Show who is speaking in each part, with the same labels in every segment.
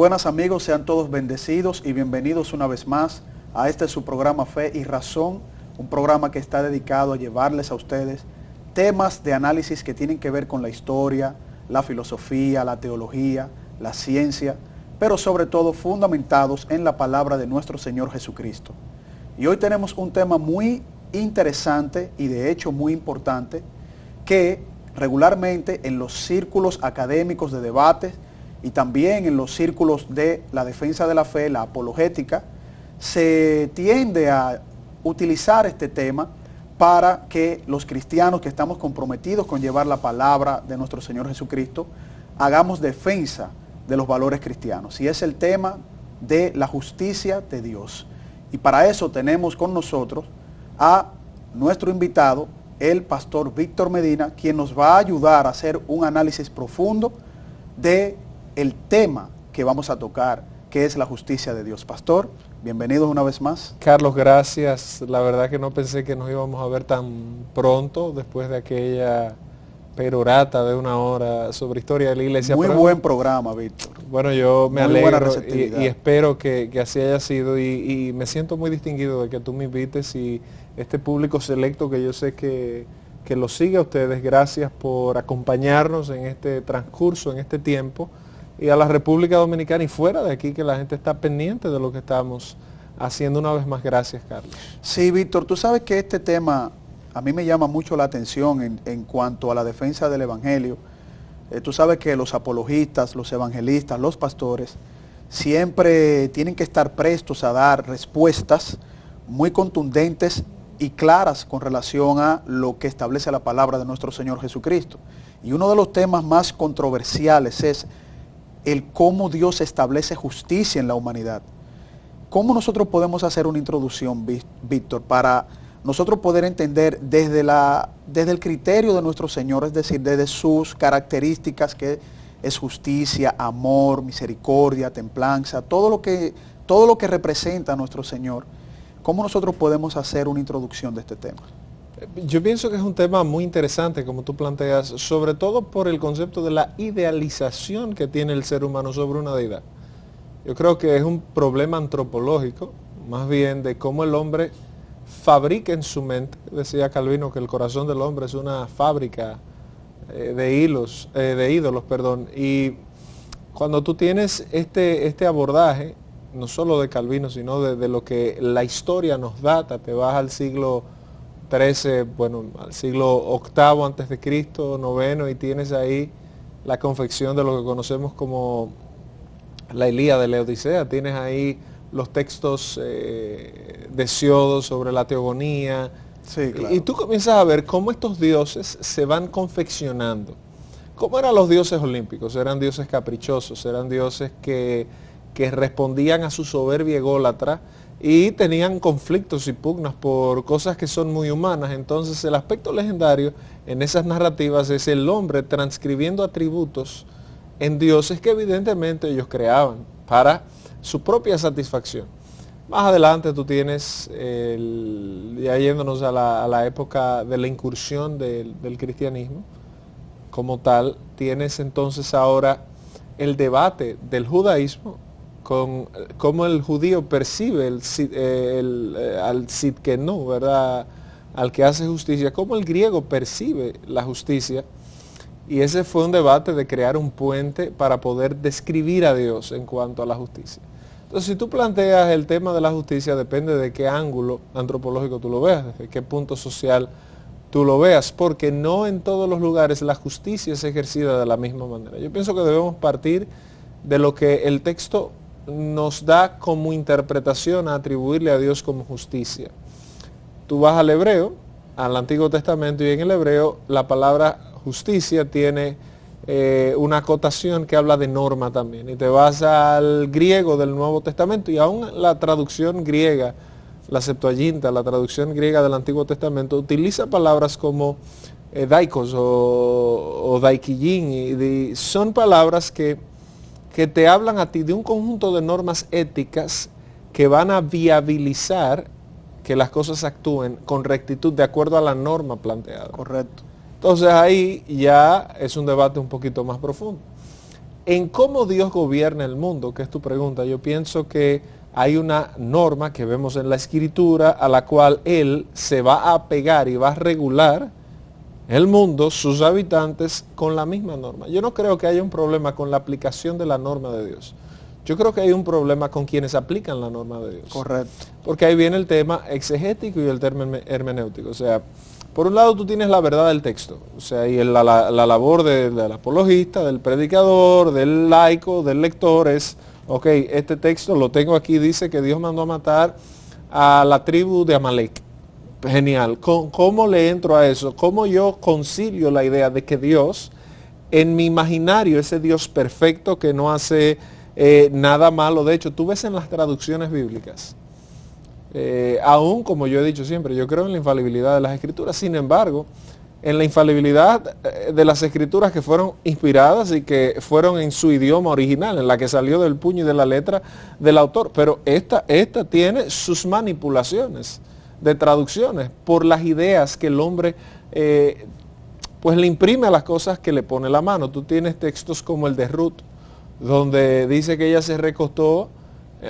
Speaker 1: buenas amigos, sean todos bendecidos y bienvenidos una vez más a este su programa Fe y Razón, un programa que está dedicado a llevarles a ustedes temas de análisis que tienen que ver con la historia, la filosofía, la teología, la ciencia, pero sobre todo fundamentados en la palabra de nuestro Señor Jesucristo. Y hoy tenemos un tema muy interesante y de hecho muy importante que regularmente en los círculos académicos de debate y también en los círculos de la defensa de la fe, la apologética, se tiende a utilizar este tema para que los cristianos que estamos comprometidos con llevar la palabra de nuestro Señor Jesucristo, hagamos defensa de los valores cristianos. Y es el tema de la justicia de Dios. Y para eso tenemos con nosotros a nuestro invitado, el pastor Víctor Medina, quien nos va a ayudar a hacer un análisis profundo de el tema que vamos a tocar, que es la justicia de Dios. Pastor, bienvenidos una vez más.
Speaker 2: Carlos, gracias. La verdad que no pensé que nos íbamos a ver tan pronto después de aquella perorata de 1 hora sobre historia de la iglesia.
Speaker 1: Muy buen programa, Víctor.
Speaker 2: Bueno, yo me
Speaker 1: muy
Speaker 2: alegro y espero que así haya sido y me siento muy distinguido de que tú me invites y este público selecto que yo sé que lo sigue a ustedes. Gracias por acompañarnos en este transcurso, en este tiempo, y a la República Dominicana y fuera de aquí, que la gente está pendiente de lo que estamos haciendo. Una vez más, gracias, Carlos.
Speaker 1: Sí, Víctor, tú sabes que este tema a mí me llama mucho la atención en cuanto a la defensa del Evangelio. Tú sabes que los apologistas, los evangelistas, los pastores, siempre tienen que estar prestos a dar respuestas muy contundentes y claras con relación a lo que establece la palabra de nuestro Señor Jesucristo. Y uno de los temas más controversiales es el cómo Dios establece justicia en la humanidad. ¿Cómo nosotros podemos hacer una introducción, Víctor, para nosotros poder entender desde el criterio de nuestro Señor, es decir, desde sus características, que es justicia, amor, misericordia, templanza, todo lo que representa a nuestro Señor? ¿Cómo nosotros podemos hacer una introducción de este tema?
Speaker 2: Yo pienso que es un tema muy interesante, como tú planteas, sobre todo por el concepto de la idealización que tiene el ser humano sobre una deidad. Yo creo que es un problema antropológico, más bien de cómo el hombre fabrica en su mente. Decía Calvino que el corazón del hombre es una fábrica de ídolos, y cuando tú tienes este abordaje, no solo de Calvino, sino de lo que la historia nos data, te vas al siglo XIII, al siglo VIII antes de Cristo, IX, y tienes ahí la confección de lo que conocemos como la Ilíada de la Odisea. Tienes ahí los textos de Hesíodo sobre la teogonía.
Speaker 1: Sí, claro.
Speaker 2: Y tú comienzas a ver cómo estos dioses se van confeccionando. ¿Cómo eran los dioses olímpicos? Eran dioses caprichosos, eran dioses que respondían a su soberbia ególatra y tenían conflictos y pugnas por cosas que son muy humanas. Entonces el aspecto legendario en esas narrativas es el hombre transcribiendo atributos en dioses que evidentemente ellos creaban para su propia satisfacción. Más adelante tú tienes, ya yéndonos a la época de la incursión del cristianismo como tal, tienes entonces ahora el debate del judaísmo con cómo el judío percibe al Sidkenu, ¿verdad?, al que hace justicia, cómo el griego percibe la justicia. Y ese fue un debate de crear un puente para poder describir a Dios en cuanto a la justicia. Entonces, si tú planteas el tema de la justicia, depende de qué ángulo antropológico tú lo veas, desde qué punto social tú lo veas, porque no en todos los lugares la justicia es ejercida de la misma manera. Yo pienso que debemos partir de lo que el texto nos da como interpretación a atribuirle a Dios como justicia. Tú vas al hebreo, al Antiguo Testamento, y en el hebreo la palabra justicia tiene una acotación que habla de norma también. Y te vas al griego del Nuevo Testamento y aún la traducción griega, la Septuaginta, la traducción griega del Antiguo Testamento, utiliza palabras como daikos o daikillín, y son palabras que te hablan a ti de un conjunto de normas éticas que van a viabilizar que las cosas actúen con rectitud de acuerdo a la norma planteada.
Speaker 1: Correcto.
Speaker 2: Entonces ahí ya es un debate un poquito más profundo. En cómo Dios gobierna el mundo, que es tu pregunta, yo pienso que hay una norma que vemos en la Escritura a la cual Él se va a apegar y va a regular el mundo, sus habitantes, con la misma norma. Yo no creo que haya un problema con la aplicación de la norma de Dios. Yo creo que hay un problema con quienes aplican la norma de Dios.
Speaker 1: Correcto.
Speaker 2: Porque ahí viene el tema exegético y el tema hermenéutico. O sea, por un lado tú tienes la verdad del texto, o sea, y la labor del apologista, del predicador, del laico, del lector es, ok, este texto lo tengo aquí, dice que Dios mandó a matar a la tribu de Amalek. Genial. ¿Cómo le entro a eso? ¿Cómo yo concilio la idea de que Dios, en mi imaginario, ese Dios perfecto que no hace nada malo? De hecho, tú ves en las traducciones bíblicas, aún como yo he dicho siempre, yo creo en la infalibilidad de las escrituras. Sin embargo, en la infalibilidad de las escrituras que fueron inspiradas y que fueron en su idioma original, en la que salió del puño y de la letra del autor. Pero esta tiene sus manipulaciones de traducciones por las ideas que el hombre pues le imprime a las cosas que le pone la mano. Tú tienes textos como el de Ruth, donde dice que ella se recostó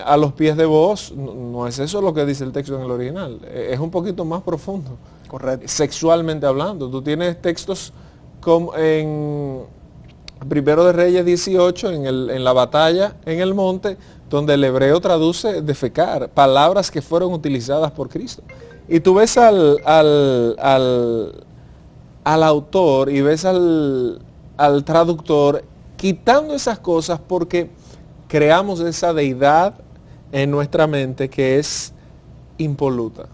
Speaker 2: a los pies de Booz. No es eso lo que dice el texto en el original, es un poquito más profundo.
Speaker 1: Correcto.
Speaker 2: Sexualmente hablando. Tú tienes textos como en Primero de Reyes 18, en la batalla en el monte, donde el hebreo traduce defecar, palabras que fueron utilizadas por Cristo. Y tú ves al autor y ves al traductor quitando esas cosas porque creamos esa deidad en nuestra mente que es impoluta.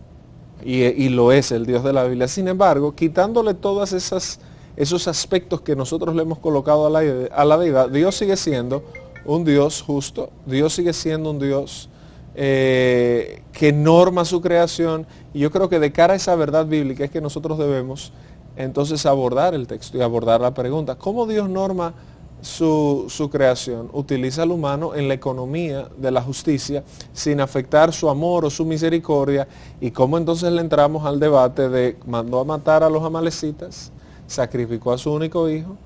Speaker 2: Y lo es el Dios de la Biblia. Sin embargo, quitándole todos esos aspectos que nosotros le hemos colocado a la deidad, Dios sigue siendo un Dios justo, Dios sigue siendo un Dios que norma su creación, y yo creo que de cara a esa verdad bíblica es que nosotros debemos entonces abordar el texto y abordar la pregunta. ¿Cómo Dios norma su creación? Utiliza al humano en la economía de la justicia sin afectar su amor o su misericordia. ¿Y cómo entonces le entramos al debate de mandó a matar a los amalecitas, sacrificó a su único hijo,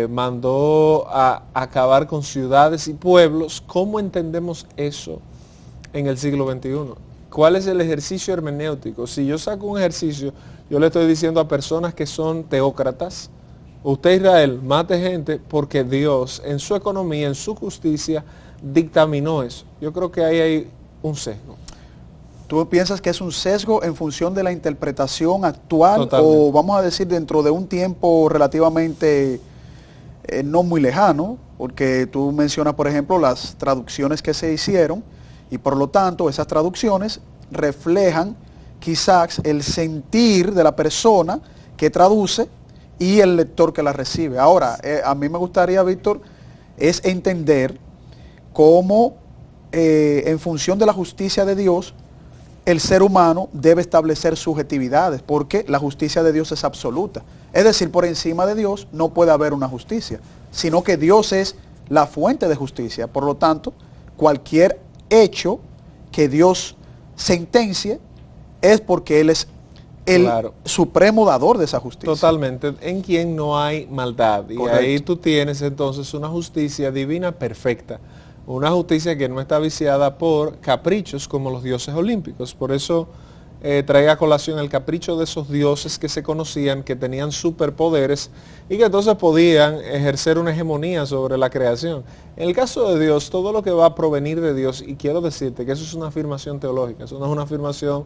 Speaker 2: mandó a acabar con ciudades y pueblos? ¿Cómo entendemos eso en el siglo XXI? ¿Cuál es el ejercicio hermenéutico? Si yo saco un ejercicio, yo le estoy diciendo a personas que son teócratas: usted, Israel, mate gente porque Dios en su economía, en su justicia, dictaminó eso. Yo creo que ahí hay un sesgo.
Speaker 1: ¿Tú piensas que es un sesgo en función de la interpretación actual?
Speaker 2: Totalmente.
Speaker 1: O vamos a decir dentro de un tiempo relativamente no muy lejano? Porque tú mencionas, por ejemplo, las traducciones que se hicieron y por lo tanto esas traducciones reflejan quizás el sentir de la persona que traduce y el lector que la recibe. Ahora, a mí me gustaría, Víctor, es entender cómo en función de la justicia de Dios, el ser humano debe establecer subjetividades, porque la justicia de Dios es absoluta. Es decir, por encima de Dios no puede haber una justicia, sino que Dios es la fuente de justicia. Por lo tanto, cualquier hecho que Dios sentencie es porque Él es el supremo dador de esa justicia.
Speaker 2: Totalmente, en quien no hay maldad. Y
Speaker 1: correcto.
Speaker 2: Ahí tú tienes entonces una justicia divina perfecta. Una justicia que no está viciada por caprichos como los dioses olímpicos. Por eso trae a colación el capricho de esos dioses que se conocían, que tenían superpoderes y que entonces podían ejercer una hegemonía sobre la creación. En el caso de Dios, todo lo que va a provenir de Dios, y quiero decirte que eso es una afirmación teológica, eso no es una afirmación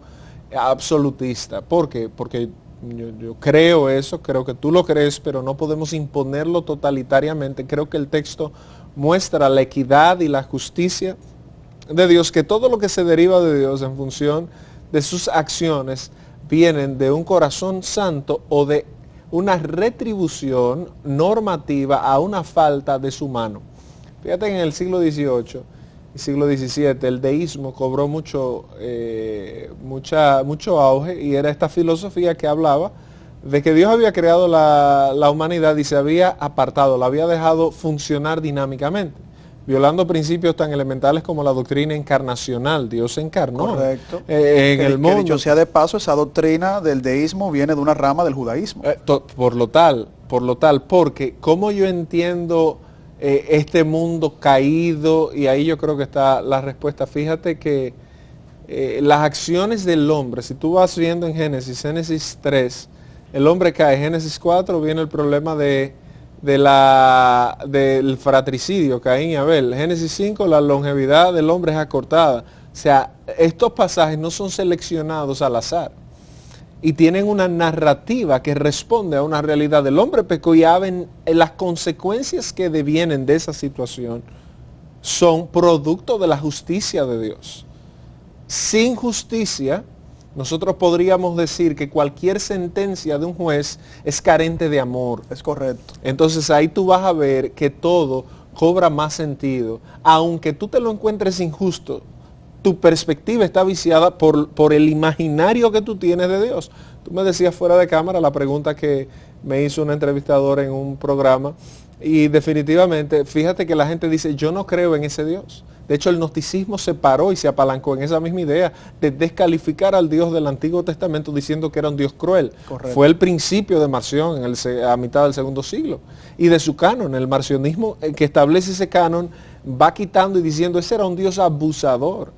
Speaker 2: absolutista. ¿Por qué? Porque yo creo eso, creo que tú lo crees, pero no podemos imponerlo totalitariamente. Creo que el texto muestra la equidad y la justicia de Dios, que todo lo que se deriva de Dios en función de sus acciones vienen de un corazón santo o de una retribución normativa a una falta de su mano. Fíjate que en el siglo XVIII y siglo XVII el deísmo cobró mucho auge, y era esta filosofía que hablaba de que Dios había creado la humanidad y se había apartado, la había dejado funcionar dinámicamente, violando principios tan elementales como la doctrina encarnacional. Dios se encarnó.
Speaker 1: Correcto.
Speaker 2: En el mundo.
Speaker 1: Que dicho sea de paso, esa doctrina del deísmo viene de una rama del judaísmo.
Speaker 2: Por lo tal, porque ¿cómo yo entiendo este mundo caído, y ahí yo creo que está la respuesta. Fíjate que las acciones del hombre, si tú vas viendo en Génesis 3, el hombre cae. Génesis 4 viene el problema del fratricidio, Caín y Abel. Génesis 5, la longevidad del hombre es acortada. O sea, estos pasajes no son seleccionados al azar y tienen una narrativa que responde a una realidad. Del hombre pecó y las consecuencias que devienen de esa situación son producto de la justicia de Dios. Sin justicia, nosotros podríamos decir que cualquier sentencia de un juez es carente de amor.
Speaker 1: Es correcto.
Speaker 2: Entonces ahí tú vas a ver que todo cobra más sentido. Aunque tú te lo encuentres injusto, tu perspectiva está viciada por el imaginario que tú tienes de Dios. Tú me decías fuera de cámara la pregunta que me hizo una entrevistadora en un programa, y definitivamente, fíjate que la gente dice, yo no creo en ese Dios. De hecho, el gnosticismo se paró y se apalancó en esa misma idea de descalificar al Dios del Antiguo Testamento diciendo que era un Dios cruel.
Speaker 1: Correcto.
Speaker 2: Fue el principio de Marción a mitad del segundo siglo. Y de su canon, el marcionismo que establece ese canon va quitando y diciendo, ese era un Dios abusador.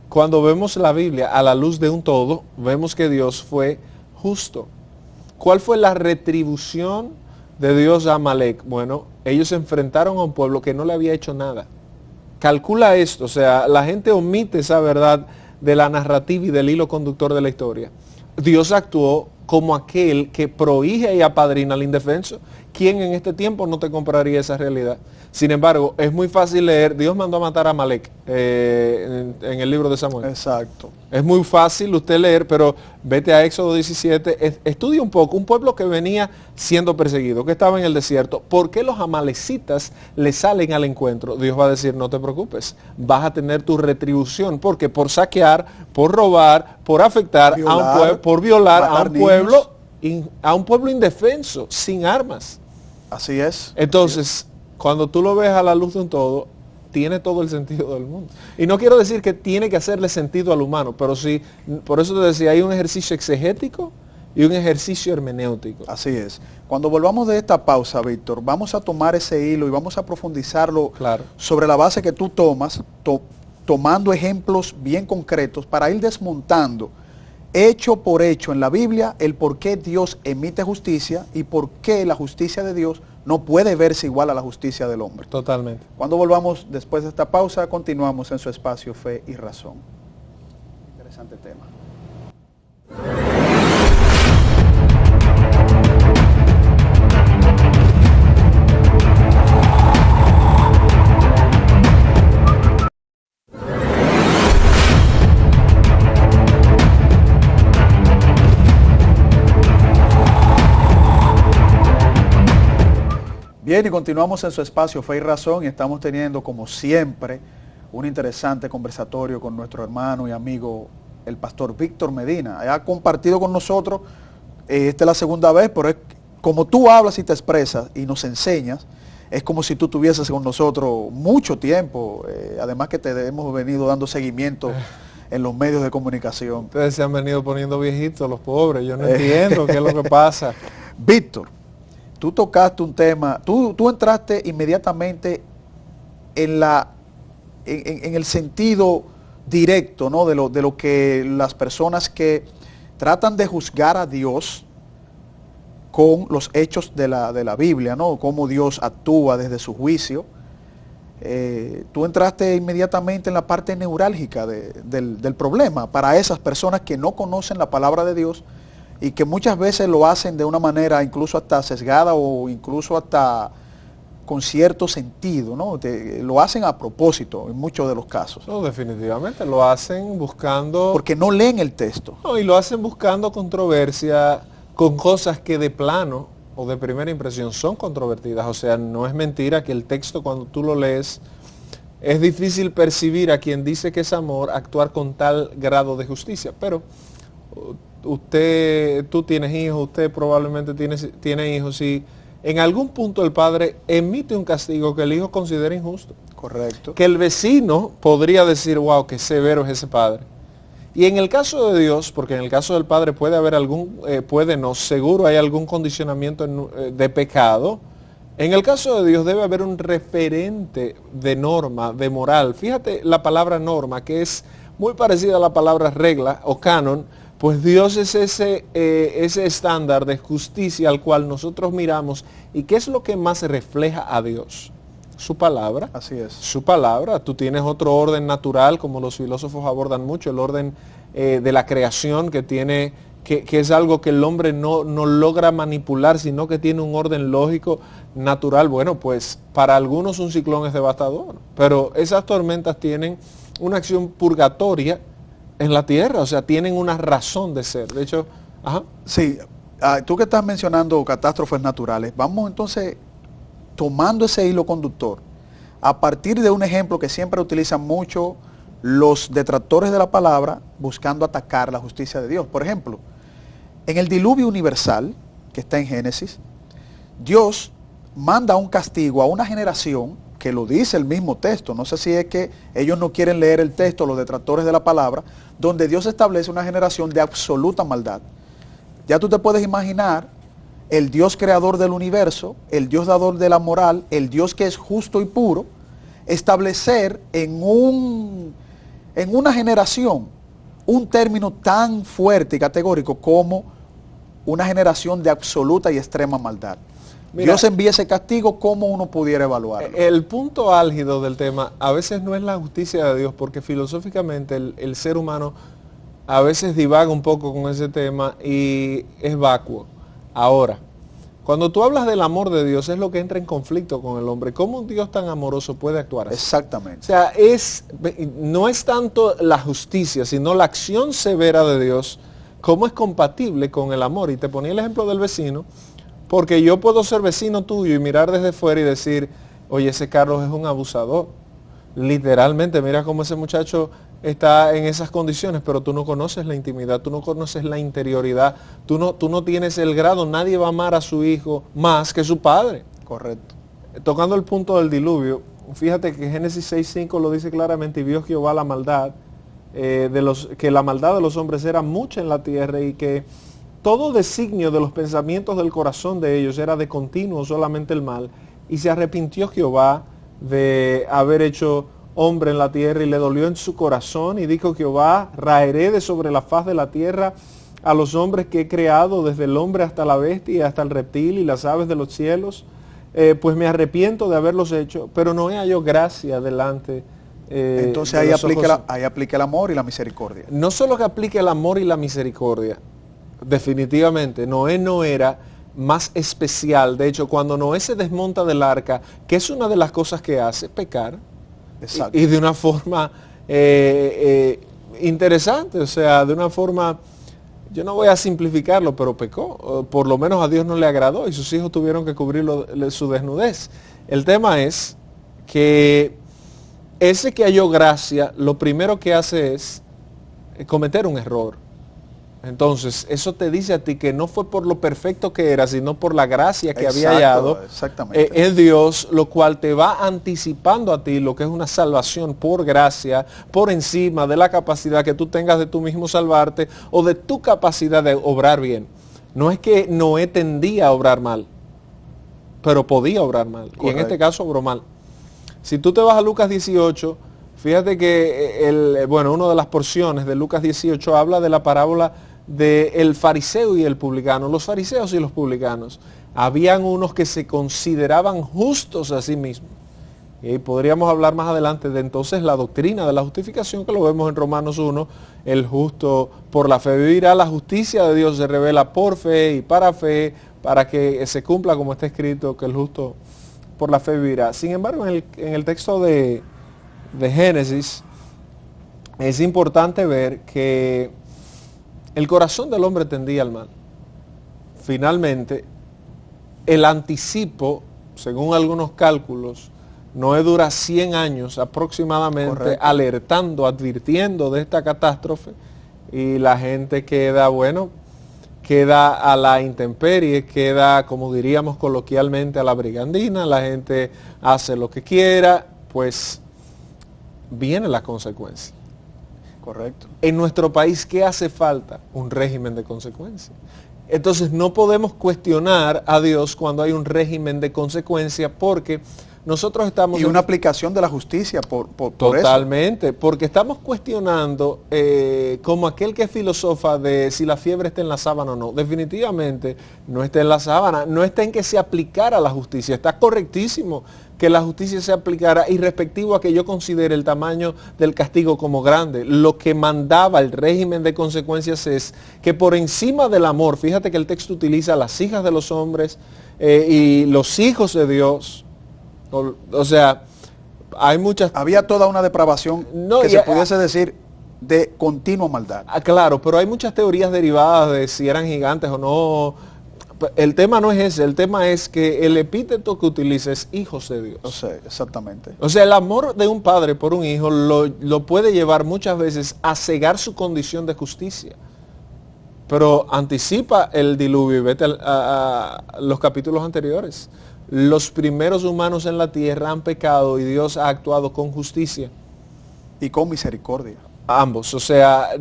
Speaker 2: Cuando vemos la Biblia a la luz de un todo, vemos que Dios fue justo. ¿Cuál fue la retribución de Dios a Amalek? Bueno, ellos se enfrentaron a un pueblo que no le había hecho nada. Calcula esto, o sea, la gente omite esa verdad de la narrativa y del hilo conductor de la historia. Dios actuó como aquel que prohíbe y apadrina al indefenso. ¿Quién en este tiempo no te compraría esa realidad? Sin embargo, es muy fácil leer, Dios mandó a matar a Amalek en el libro de Samuel.
Speaker 1: Exacto.
Speaker 2: Es muy fácil usted leer, pero vete a Éxodo 17, estudia un poco, un pueblo que venía siendo perseguido, que estaba en el desierto. ¿Por qué los amalecitas le salen al encuentro? Dios va a decir, no te preocupes, vas a tener tu retribución, porque por saquear, por robar, por afectar a un pueblo, por violar a un pueblo indefenso, sin armas.
Speaker 1: Así es.
Speaker 2: Entonces, cuando tú lo ves a la luz de un todo, tiene todo el sentido del mundo. Y no quiero decir que tiene que hacerle sentido al humano, pero sí, por eso te decía, hay un ejercicio exegético y un ejercicio hermenéutico.
Speaker 1: Así es. Cuando volvamos de esta pausa, Víctor, vamos a tomar ese hilo y vamos a profundizarlo sobre la base que tú tomas, tomando ejemplos bien concretos para ir desmontando hecho por hecho en la Biblia el por qué Dios emite justicia y por qué la justicia de Dios no puede verse igual a la justicia del hombre.
Speaker 2: Totalmente.
Speaker 1: Cuando volvamos después de esta pausa, continuamos en su espacio Fe y Razón. Interesante tema. Bien, y continuamos en su espacio Fe y Razón y estamos teniendo, como siempre, un interesante conversatorio con nuestro hermano y amigo, el pastor Víctor Medina. Ha compartido con nosotros, esta es la segunda vez, pero es como tú hablas y te expresas y nos enseñas, es como si tú tuvieses con nosotros mucho tiempo, además que te hemos venido dando seguimiento en los medios de comunicación.
Speaker 2: Ustedes se han venido poniendo viejitos, los pobres, yo no entiendo qué es lo que pasa.
Speaker 1: Víctor, tú tocaste un tema, tú entraste inmediatamente en el sentido directo, ¿no? de lo que las personas que tratan de juzgar a Dios con los hechos de la Biblia, ¿no? Cómo Dios actúa desde su juicio. Tú entraste inmediatamente en la parte neurálgica del problema para esas personas que no conocen la palabra de Dios y que muchas veces lo hacen de una manera incluso hasta sesgada o incluso hasta con cierto sentido, ¿no? Lo hacen a propósito en muchos de los casos.
Speaker 2: No, definitivamente, lo hacen buscando...
Speaker 1: Porque no leen el texto.
Speaker 2: No, y lo hacen buscando controversia con cosas que de plano o de primera impresión son controvertidas. O sea, no es mentira que el texto cuando tú lo lees, es difícil percibir a quien dice que es amor actuar con tal grado de justicia, pero... tú tienes hijos, usted probablemente tiene hijos, y en algún punto el padre emite un castigo que el hijo considera injusto.
Speaker 1: Correcto.
Speaker 2: Que el vecino podría decir, wow, qué severo es ese padre. Y en el caso de Dios, porque en el caso del padre puede haber seguro hay algún condicionamiento de pecado, En el caso de Dios debe haber un referente de norma, de moral. Fíjate la palabra norma, que es muy parecida a la palabra regla o canon, pues Dios es ese estándar de justicia al cual nosotros miramos. ¿Y qué es lo que más refleja a Dios? Su palabra.
Speaker 1: Así es.
Speaker 2: Su palabra. Tú tienes otro orden natural, como los filósofos abordan mucho, el orden de la creación que tiene, que es algo que el hombre no logra manipular, sino que tiene un orden lógico natural. Bueno, pues para algunos un ciclón es devastador, pero esas tormentas tienen una acción purgatoria en la tierra, o sea, tienen una razón de ser. De hecho, ajá.
Speaker 1: Sí, tú que estás mencionando catástrofes naturales, vamos entonces tomando ese hilo conductor a partir de un ejemplo que siempre utilizan mucho los detractores de la palabra buscando atacar la justicia de Dios. Por ejemplo, en el diluvio universal, que está en Génesis, Dios manda un castigo a una generación que lo dice el mismo texto. No sé si es que ellos no quieren leer el texto, los detractores de la palabra, donde Dios establece una generación de absoluta maldad. Ya tú te puedes imaginar el Dios creador del universo, el Dios dador de la moral, el Dios que es justo y puro, establecer en una generación un término tan fuerte y categórico como una generación de absoluta y extrema maldad. Mira, Dios envía ese castigo, ¿cómo uno pudiera evaluarlo?
Speaker 2: El punto álgido del tema a veces no es la justicia de Dios, porque filosóficamente el ser humano a veces divaga un poco con ese tema y es vacuo. Ahora, cuando tú hablas del amor de Dios, es lo que entra en conflicto con el hombre. ¿Cómo un Dios tan amoroso puede actuar así?
Speaker 1: Exactamente.
Speaker 2: O sea, no es tanto la justicia, sino la acción severa de Dios, cómo es compatible con el amor. Y te ponía el ejemplo del vecino, porque yo puedo ser vecino tuyo y mirar desde fuera y decir, oye, ese Carlos es un abusador. Literalmente, mira cómo ese muchacho está en esas condiciones, pero tú no conoces la intimidad, tú no conoces la interioridad, tú no tienes el grado, nadie va a amar a su hijo más que su padre.
Speaker 1: Correcto.
Speaker 2: Tocando el punto del diluvio, fíjate que Génesis 6:5 lo dice claramente, y vio Jehová la maldad, que la maldad de los hombres era mucha en la tierra y que todo designio de los pensamientos del corazón de ellos era de continuo solamente el mal, y se arrepintió Jehová de haber hecho hombre en la tierra y le dolió en su corazón y dijo Jehová, raeré de sobre la faz de la tierra a los hombres que he creado, desde el hombre hasta la bestia y hasta el reptil y las aves de los cielos, pues me arrepiento de haberlos hecho, pero no he hallado gracia delante.
Speaker 1: Entonces ahí aplica el amor y la misericordia.
Speaker 2: No solo que aplique el amor y la misericordia, definitivamente, Noé no era más especial. De hecho, cuando Noé se desmonta del arca, que es una de las cosas que hace, pecar.
Speaker 1: Exacto.
Speaker 2: Y de una forma interesante, o sea, de una forma, yo no voy a simplificarlo, pero pecó. Por lo menos a Dios no le agradó y sus hijos tuvieron que cubrir su desnudez. El tema es que ese que halló gracia, lo primero que hace es cometer un error. Entonces, eso te dice a ti que no fue por lo perfecto que era, sino por la gracia que había hallado en Dios, lo cual te va anticipando a ti lo que es una salvación por gracia, por encima de la capacidad que tú tengas de tú mismo salvarte o de tu capacidad de obrar bien. No es que Noé tendía a obrar mal, pero podía obrar mal. Correcto. Y en este caso obró mal. Si tú te vas a Lucas 18, fíjate que una de las porciones de Lucas 18 habla de la parábola del fariseo y el publicano. Los fariseos y los publicanos, habían unos que se consideraban justos a sí mismos. Y podríamos hablar más adelante de entonces la doctrina de la justificación, que lo vemos en Romanos 1, el justo por la fe vivirá. La justicia de Dios se revela por fe y para que se cumpla como está escrito, que el justo por la fe vivirá. Sin embargo, en el texto de Génesis, es importante ver que el corazón del hombre tendía al mal. Finalmente, el anticipo, según algunos cálculos, Noé dura 100 años aproximadamente. Correcto. Alertando, advirtiendo de esta catástrofe, y la gente queda a la intemperie, queda, como diríamos coloquialmente, a la brigandina, la gente hace lo que quiera, pues viene la consecuencia.
Speaker 1: Correcto.
Speaker 2: En nuestro país, ¿qué hace falta? Un régimen de consecuencias. Entonces no podemos cuestionar a Dios cuando hay un régimen de consecuencia, porque nosotros estamos...
Speaker 1: Y una aplicación de la justicia por eso.
Speaker 2: Totalmente, porque estamos cuestionando como aquel que filosofa de si la fiebre está en la sábana o no. Definitivamente no está en la sábana, no está en que se aplicara la justicia. Está correctísimo que la justicia se aplicara y respectivo a que yo considere el tamaño del castigo como grande. Lo que mandaba el régimen de consecuencias es que por encima del amor, fíjate que el texto utiliza las hijas de los hombres y los hijos de Dios. O sea, hay muchas...
Speaker 1: Había toda una depravación que se pudiese decir de continua maldad.
Speaker 2: Claro, pero hay muchas teorías derivadas de si eran gigantes o no. El tema no es ese, el tema es que el epíteto que utiliza es hijos de Dios.
Speaker 1: O sea, exactamente.
Speaker 2: O sea, el amor de un padre por un hijo lo puede llevar muchas veces a cegar su condición de justicia. Pero anticipa el diluvio y vete a los capítulos anteriores. Los primeros humanos en la tierra han pecado y Dios ha actuado con justicia.
Speaker 1: Y con misericordia.
Speaker 2: Ambos. O sea,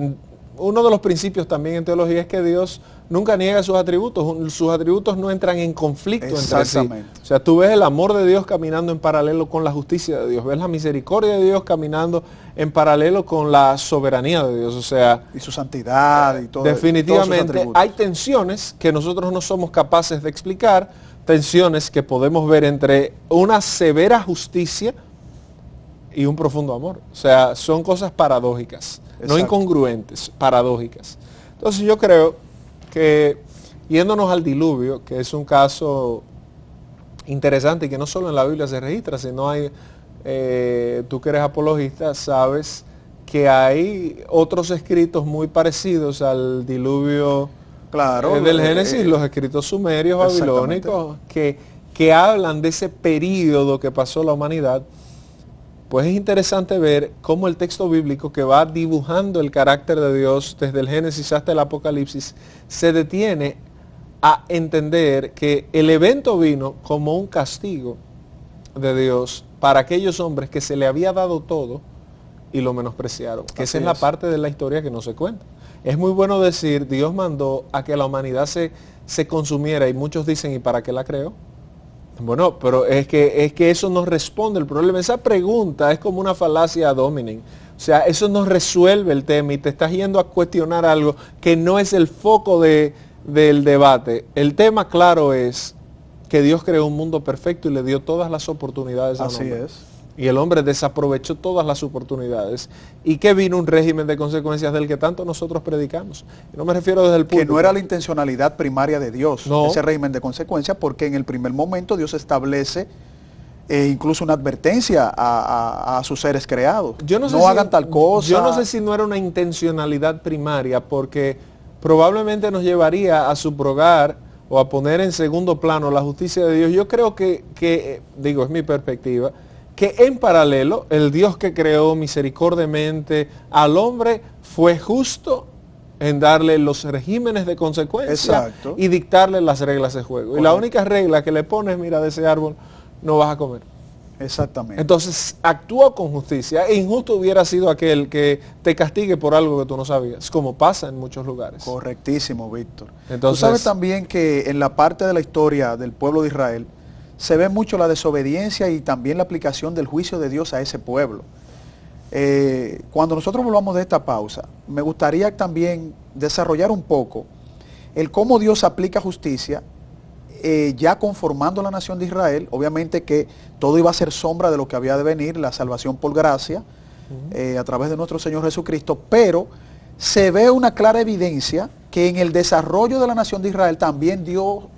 Speaker 2: uno de los principios también en teología es que Dios nunca niega sus atributos. Sus atributos no entran en conflicto entre sí. O sea, tú ves el amor de Dios caminando en paralelo con la justicia de Dios. Ves la misericordia de Dios caminando en paralelo con la soberanía de Dios. O sea,
Speaker 1: y su santidad y todo.
Speaker 2: Definitivamente hay tensiones que nosotros no somos capaces de explicar. Tensiones que podemos ver entre una severa justicia y un profundo amor. O sea, son cosas paradójicas, no incongruentes, paradójicas. Entonces yo creo que, yéndonos al diluvio, que es un caso interesante y que no solo en la Biblia se registra, sino hay, tú que eres apologista, sabes que hay otros escritos muy parecidos al diluvio.
Speaker 1: Claro,
Speaker 2: del Génesis, los escritos sumerios, babilónicos, que hablan de ese periodo que pasó la humanidad. Pues es interesante ver cómo el texto bíblico que va dibujando el carácter de Dios desde el Génesis hasta el Apocalipsis se detiene a entender que el evento vino como un castigo de Dios para aquellos hombres que se le había dado todo y lo menospreciaron. Que esa es la parte de la historia que no se cuenta. Es muy bueno decir, Dios mandó a que la humanidad se consumiera y muchos dicen, ¿y para qué la creó? Bueno, pero es que eso no responde el problema. Esa pregunta es como una falacia ad hominem. O sea, eso no resuelve el tema y te estás yendo a cuestionar algo que no es el foco del debate. El tema claro es que Dios creó un mundo perfecto y le dio todas las oportunidades al hombre.
Speaker 1: Así es.
Speaker 2: Y el hombre desaprovechó todas las oportunidades. Y que vino un régimen de consecuencias del que tanto nosotros predicamos. Y no me refiero desde el punto...
Speaker 1: Que no era la intencionalidad primaria de Dios,
Speaker 2: no.
Speaker 1: Ese régimen de consecuencias, porque en el primer momento Dios establece incluso una advertencia a sus seres creados. No hagan tal cosa.
Speaker 2: Yo no sé si no era una intencionalidad primaria, porque probablemente nos llevaría a subrogar o a poner en segundo plano la justicia de Dios. Yo creo que digo, es mi perspectiva, que en paralelo el Dios que creó misericordiamente al hombre fue justo en darle los regímenes de consecuencia y dictarle las reglas de juego. Correcto. Y la única regla que le pones, mira, de ese árbol no vas a comer.
Speaker 1: Exactamente.
Speaker 2: Entonces actúa con justicia. E injusto hubiera sido aquel que te castigue por algo que tú no sabías, como pasa en muchos lugares.
Speaker 1: Correctísimo, Víctor.
Speaker 2: Entonces,
Speaker 1: tú sabes también que en la parte de la historia del pueblo de Israel se ve mucho la desobediencia y también la aplicación del juicio de Dios a ese pueblo. Cuando nosotros volvamos de esta pausa, me gustaría también desarrollar un poco el cómo Dios aplica justicia, ya conformando la nación de Israel. Obviamente que todo iba a ser sombra de lo que había de venir, la salvación por gracia, a través de nuestro Señor Jesucristo, pero se ve una clara evidencia que en el desarrollo de la nación de Israel también dio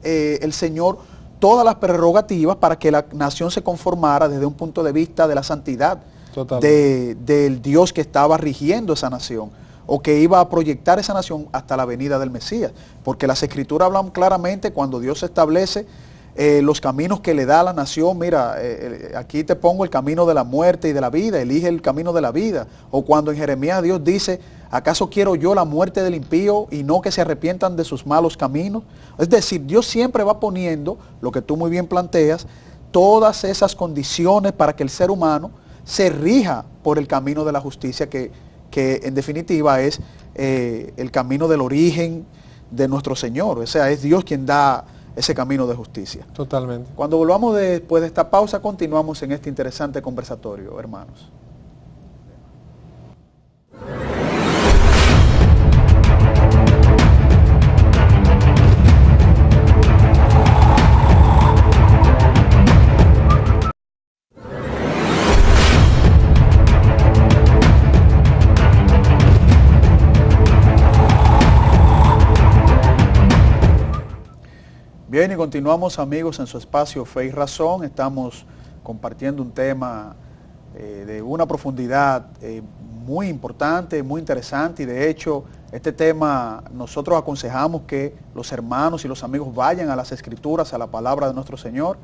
Speaker 1: el Señor todas las prerrogativas para que la nación se conformara desde un punto de vista de la santidad del Dios que estaba rigiendo esa nación, o que iba a proyectar esa nación hasta la venida del Mesías. Porque las Escrituras hablan claramente cuando Dios establece los caminos que le da a la nación. Mira, aquí te pongo el camino de la muerte y de la vida, elige el camino de la vida. O cuando en Jeremías Dios dice, ¿acaso quiero yo la muerte del impío y no que se arrepientan de sus malos caminos? Es decir, Dios siempre va poniendo, lo que tú muy bien planteas, todas esas condiciones para que el ser humano se rija por el camino de la justicia, que en definitiva es el camino del origen de nuestro Señor. O sea, es Dios quien da ese camino de justicia.
Speaker 2: Totalmente.
Speaker 1: Cuando volvamos después de esta pausa, continuamos en este interesante conversatorio, hermanos. Bien, y continuamos, amigos, en su espacio Fe y Razón. Estamos compartiendo un tema de una profundidad muy importante, muy interesante, y de hecho este tema nosotros aconsejamos que los hermanos y los amigos vayan a las Escrituras, a la palabra de nuestro Señor.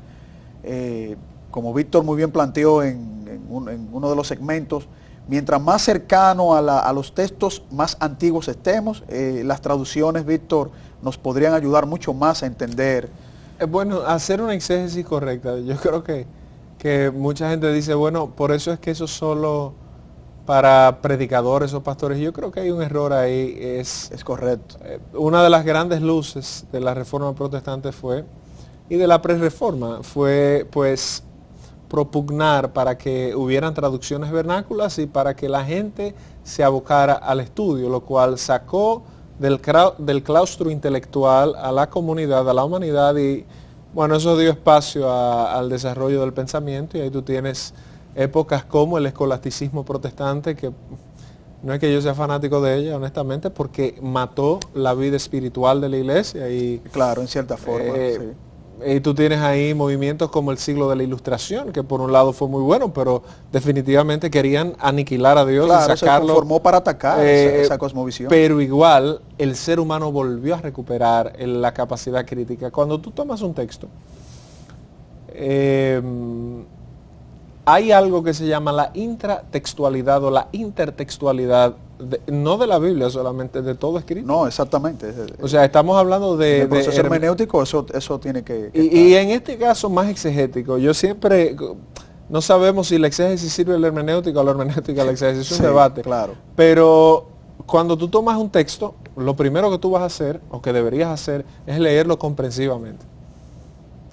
Speaker 1: Como Víctor muy bien planteó en uno de los segmentos, mientras más cercano a los textos más antiguos estemos, las traducciones, Víctor, nos podrían ayudar mucho más a entender.
Speaker 2: Bueno, hacer una exégesis correcta. Yo creo que mucha gente dice, bueno, por eso es que eso es solo para predicadores o pastores. Yo creo que hay un error ahí. Es
Speaker 1: correcto.
Speaker 2: Una de las grandes luces de la Reforma Protestante fue, y de la Prerreforma, fue pues propugnar para que hubieran traducciones vernáculas y para que la gente se abocara al estudio, lo cual sacó del claustro intelectual a la comunidad, a la humanidad, y bueno, eso dio espacio al desarrollo del pensamiento, y ahí tú tienes épocas como el escolasticismo protestante, que no es que yo sea fanático de ella, honestamente, porque mató la vida espiritual de la iglesia. Y
Speaker 1: claro, en cierta forma, sí.
Speaker 2: Y tú tienes ahí movimientos como el siglo de la Ilustración, que por un lado fue muy bueno, pero definitivamente querían aniquilar a Dios,
Speaker 1: claro,
Speaker 2: y sacarlo.
Speaker 1: Se formó para atacar esa cosmovisión.
Speaker 2: Pero igual el ser humano volvió a recuperar la capacidad crítica. Cuando tú tomas un texto, hay algo que se llama la intratextualidad o la intertextualidad, no de la Biblia solamente, de todo escrito.
Speaker 1: No, exactamente.
Speaker 2: O sea, estamos hablando de...
Speaker 1: el proceso hermenéutico, eso tiene que
Speaker 2: y en este caso más exegético, yo siempre... No sabemos si la exégesis sirve a la hermenéutica o la hermenéutica a la exégesis, es un debate.
Speaker 1: Claro.
Speaker 2: Pero cuando tú tomas un texto, lo primero que tú vas a hacer, o que deberías hacer, es leerlo comprensivamente.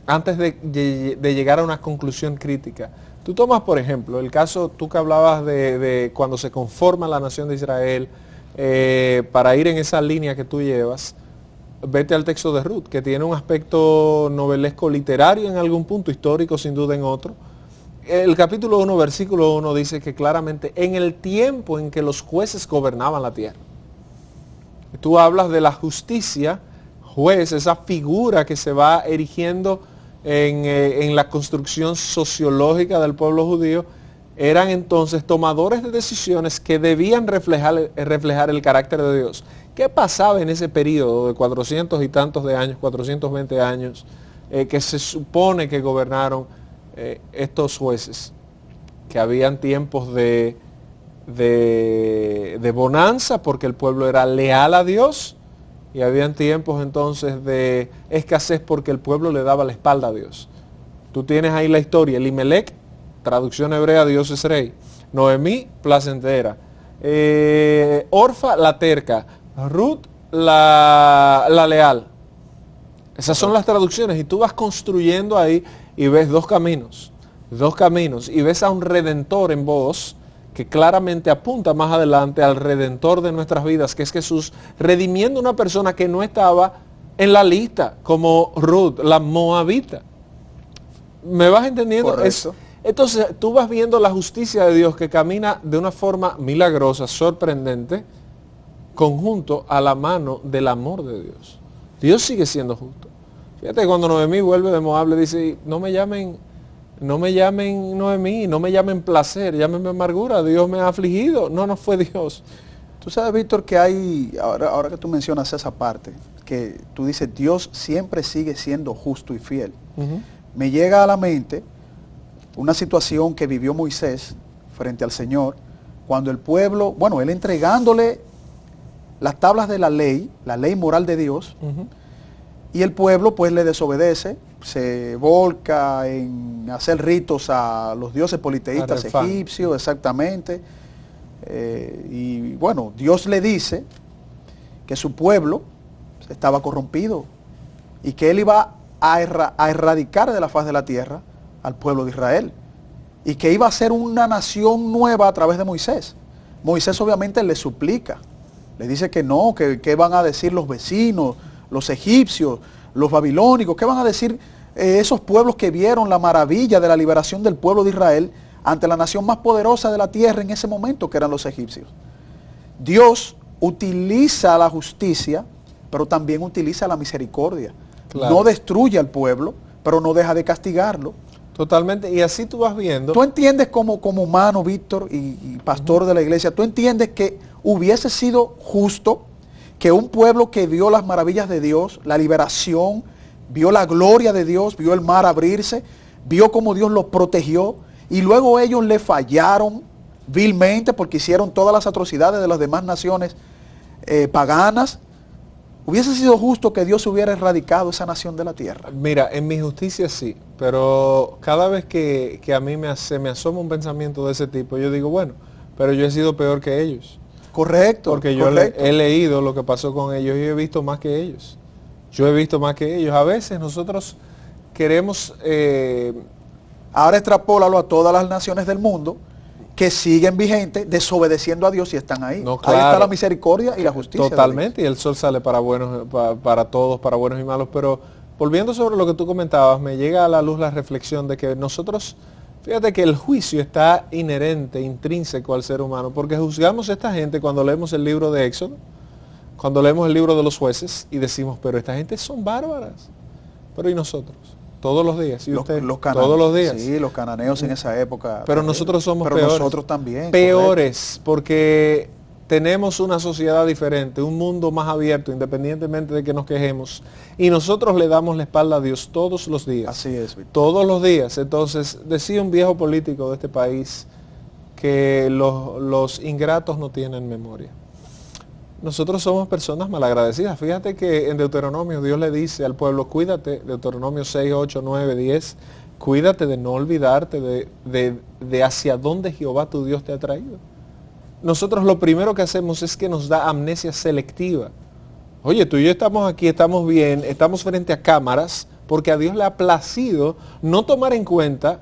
Speaker 2: Antes de llegar a una conclusión crítica. Tú tomas, por ejemplo, el caso, tú que hablabas de cuando se conforma la nación de Israel, para ir en esa línea que tú llevas, vete al texto de Ruth, que tiene un aspecto novelesco literario en algún punto, histórico sin duda en otro. El capítulo 1, versículo 1 dice que claramente en el tiempo en que los jueces gobernaban la tierra. Tú hablas de la justicia, juez, esa figura que se va erigiendo en la construcción sociológica del pueblo judío, eran entonces tomadores de decisiones que debían reflejar el carácter de Dios. ¿Qué pasaba en ese periodo de 400 y tantos de años, 420 años, que se supone que gobernaron estos jueces? Que habían tiempos de bonanza porque el pueblo era leal a Dios, y habían tiempos entonces de escasez porque el pueblo le daba la espalda a Dios. Tú tienes ahí la historia. Elimelec, traducción hebrea, Dios es rey. Noemí, placentera. Orfa, la terca. Ruth, la leal. Esas son las traducciones, y tú vas construyendo ahí y ves dos caminos, y ves a un redentor en vos, que claramente apunta más adelante al redentor de nuestras vidas, que es Jesús, redimiendo a una persona que no estaba en la lista, como Ruth, la moabita. ¿Me vas entendiendo? Entonces tú vas viendo la justicia de Dios que camina de una forma milagrosa, sorprendente, conjunto a la mano del amor de Dios. Dios sigue siendo justo. Fíjate, cuando Noemí vuelve de Moab, le dice, no me llamen Noemí, no me llamen placer, llámenme amargura, Dios me ha afligido. No fue Dios.
Speaker 1: Tú sabes, Víctor, que hay, ahora que tú mencionas esa parte, que tú dices, Dios siempre sigue siendo justo y fiel. Me llega a la mente una situación que vivió Moisés frente al Señor, cuando el pueblo, bueno, él entregándole las tablas de la ley moral de Dios, y el pueblo pues le desobedece, se volca en hacer ritos a los dioses politeístas egipcios, exactamente. Y bueno, Dios le dice que su pueblo estaba corrompido y que él iba a erradicar de la faz de la tierra al pueblo de Israel y que iba a ser una nación nueva a través de Moisés. Moisés obviamente le suplica, le dice que no, que van a decir los vecinos, los egipcios, los babilónicos, qué van a decir esos pueblos que vieron la maravilla de la liberación del pueblo de Israel ante la nación más poderosa de la tierra en ese momento, que eran los egipcios. Dios utiliza la justicia, pero también utiliza la misericordia. Claro. No destruye al pueblo, pero no deja de castigarlo.
Speaker 2: Totalmente, y así tú vas viendo.
Speaker 1: Tú entiendes como humano, Víctor, y pastor de la iglesia, tú entiendes que hubiese sido justo que un pueblo que vio las maravillas de Dios, la liberación, vio la gloria de Dios, vio el mar abrirse, vio cómo Dios los protegió, y luego ellos le fallaron vilmente porque hicieron todas las atrocidades de las demás naciones paganas. Hubiese sido justo que Dios hubiera erradicado esa nación de la tierra.
Speaker 2: Mira, en mi justicia sí, pero cada vez que a mí se me asoma un pensamiento de ese tipo, yo digo, bueno, pero yo he sido peor que ellos.
Speaker 1: Correcto.
Speaker 2: Porque yo he leído lo que pasó con ellos y he visto más que ellos. Yo he visto más que ellos. A veces nosotros queremos...
Speaker 1: Ahora extrapólalo a todas las naciones del mundo que siguen vigentes, desobedeciendo a Dios y están ahí.
Speaker 2: No, claro,
Speaker 1: ahí está la misericordia y la justicia.
Speaker 2: Totalmente, y el sol sale para buenos, para todos, para buenos y malos. Pero volviendo sobre lo que tú comentabas, me llega a la luz la reflexión de que nosotros, fíjate que el juicio está inherente, intrínseco al ser humano, porque juzgamos a esta gente cuando leemos el libro de Éxodo, cuando leemos el libro de los jueces y decimos, pero esta gente son bárbaras. Pero ¿y nosotros? Todos los días. ¿Y usted? Todos los días.
Speaker 1: Sí, los cananeos en esa época.
Speaker 2: Pero nosotros somos peores.
Speaker 1: Nosotros también.
Speaker 2: Peores, correcto. Porque tenemos una sociedad diferente, un mundo más abierto, independientemente de que nos quejemos. Y nosotros le damos la espalda a Dios todos los días.
Speaker 1: Así es, Víctor.
Speaker 2: Todos los días. Entonces, decía un viejo político de este país que los ingratos no tienen memoria. Nosotros somos personas malagradecidas. Fíjate que en Deuteronomio Dios le dice al pueblo, cuídate, Deuteronomio 6, 8, 9, 10, cuídate de no olvidarte de hacia dónde Jehová tu Dios te ha traído. Nosotros lo primero que hacemos es que nos da amnesia selectiva. Oye, tú y yo estamos aquí, estamos bien, estamos frente a cámaras, porque a Dios le ha placido no tomar en cuenta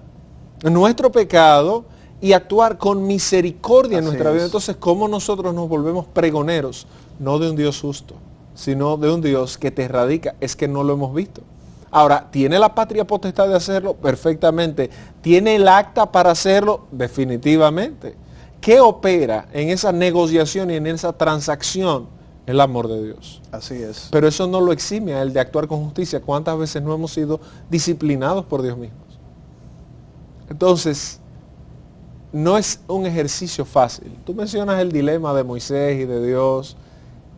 Speaker 2: nuestro pecado y actuar con misericordia en nuestra vida. Entonces, ¿cómo nosotros nos volvemos pregoneros? No de un Dios justo, sino de un Dios que te erradica. Es que no lo hemos visto. Ahora, ¿tiene la patria potestad de hacerlo? Perfectamente. ¿Tiene el acta para hacerlo? Definitivamente. ¿Qué opera en esa negociación y en esa transacción? El amor de Dios.
Speaker 1: Así es.
Speaker 2: Pero eso no lo exime a él de actuar con justicia. ¿Cuántas veces no hemos sido disciplinados por Dios mismo? Entonces, no es un ejercicio fácil. Tú mencionas el dilema de Moisés y de Dios,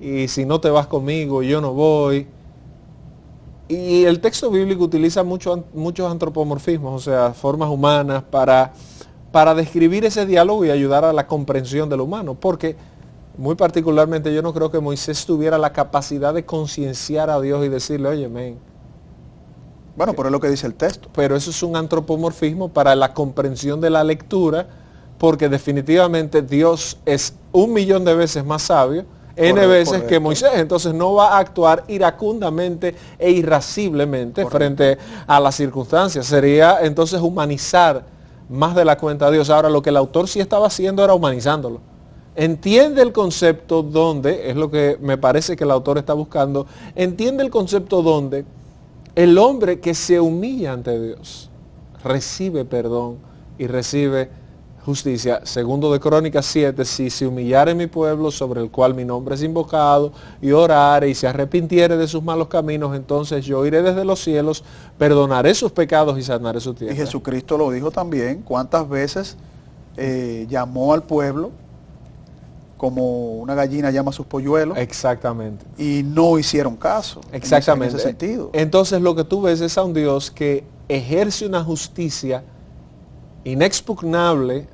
Speaker 2: y si no te vas conmigo, yo no voy. Y el texto bíblico utiliza muchos antropomorfismos, o sea, formas humanas para describir ese diálogo y ayudar a la comprensión del humano. Porque, muy particularmente, yo no creo que Moisés tuviera la capacidad de concienciar a Dios y decirle, oye, men.
Speaker 1: Bueno, pero es lo que dice el texto.
Speaker 2: Pero eso es un antropomorfismo para la comprensión de la lectura, porque definitivamente Dios es 1.000.000 de veces más sabio, veces que Moisés. Entonces no va a actuar iracundamente e irasciblemente frente a las circunstancias. Sería entonces humanizar más de la cuenta a Dios. Ahora, lo que el autor sí estaba haciendo era humanizándolo. Entiende el concepto donde, es lo que me parece que el autor está buscando, entiende el concepto donde el hombre que se humilla ante Dios recibe perdón y recibe justicia. Segundo de Crónicas 7, si se humillare mi pueblo sobre el cual mi nombre es invocado y orare y se arrepintiere de sus malos caminos, entonces yo iré desde los cielos, perdonaré sus pecados y sanaré su tierra.
Speaker 1: Y Jesucristo lo dijo también, cuántas veces llamó al pueblo como una gallina llama a sus polluelos.
Speaker 2: Exactamente.
Speaker 1: Y no hicieron caso.
Speaker 2: Exactamente.
Speaker 1: En ese sentido.
Speaker 2: Entonces lo que tú ves es a un Dios que ejerce una justicia inexpugnable,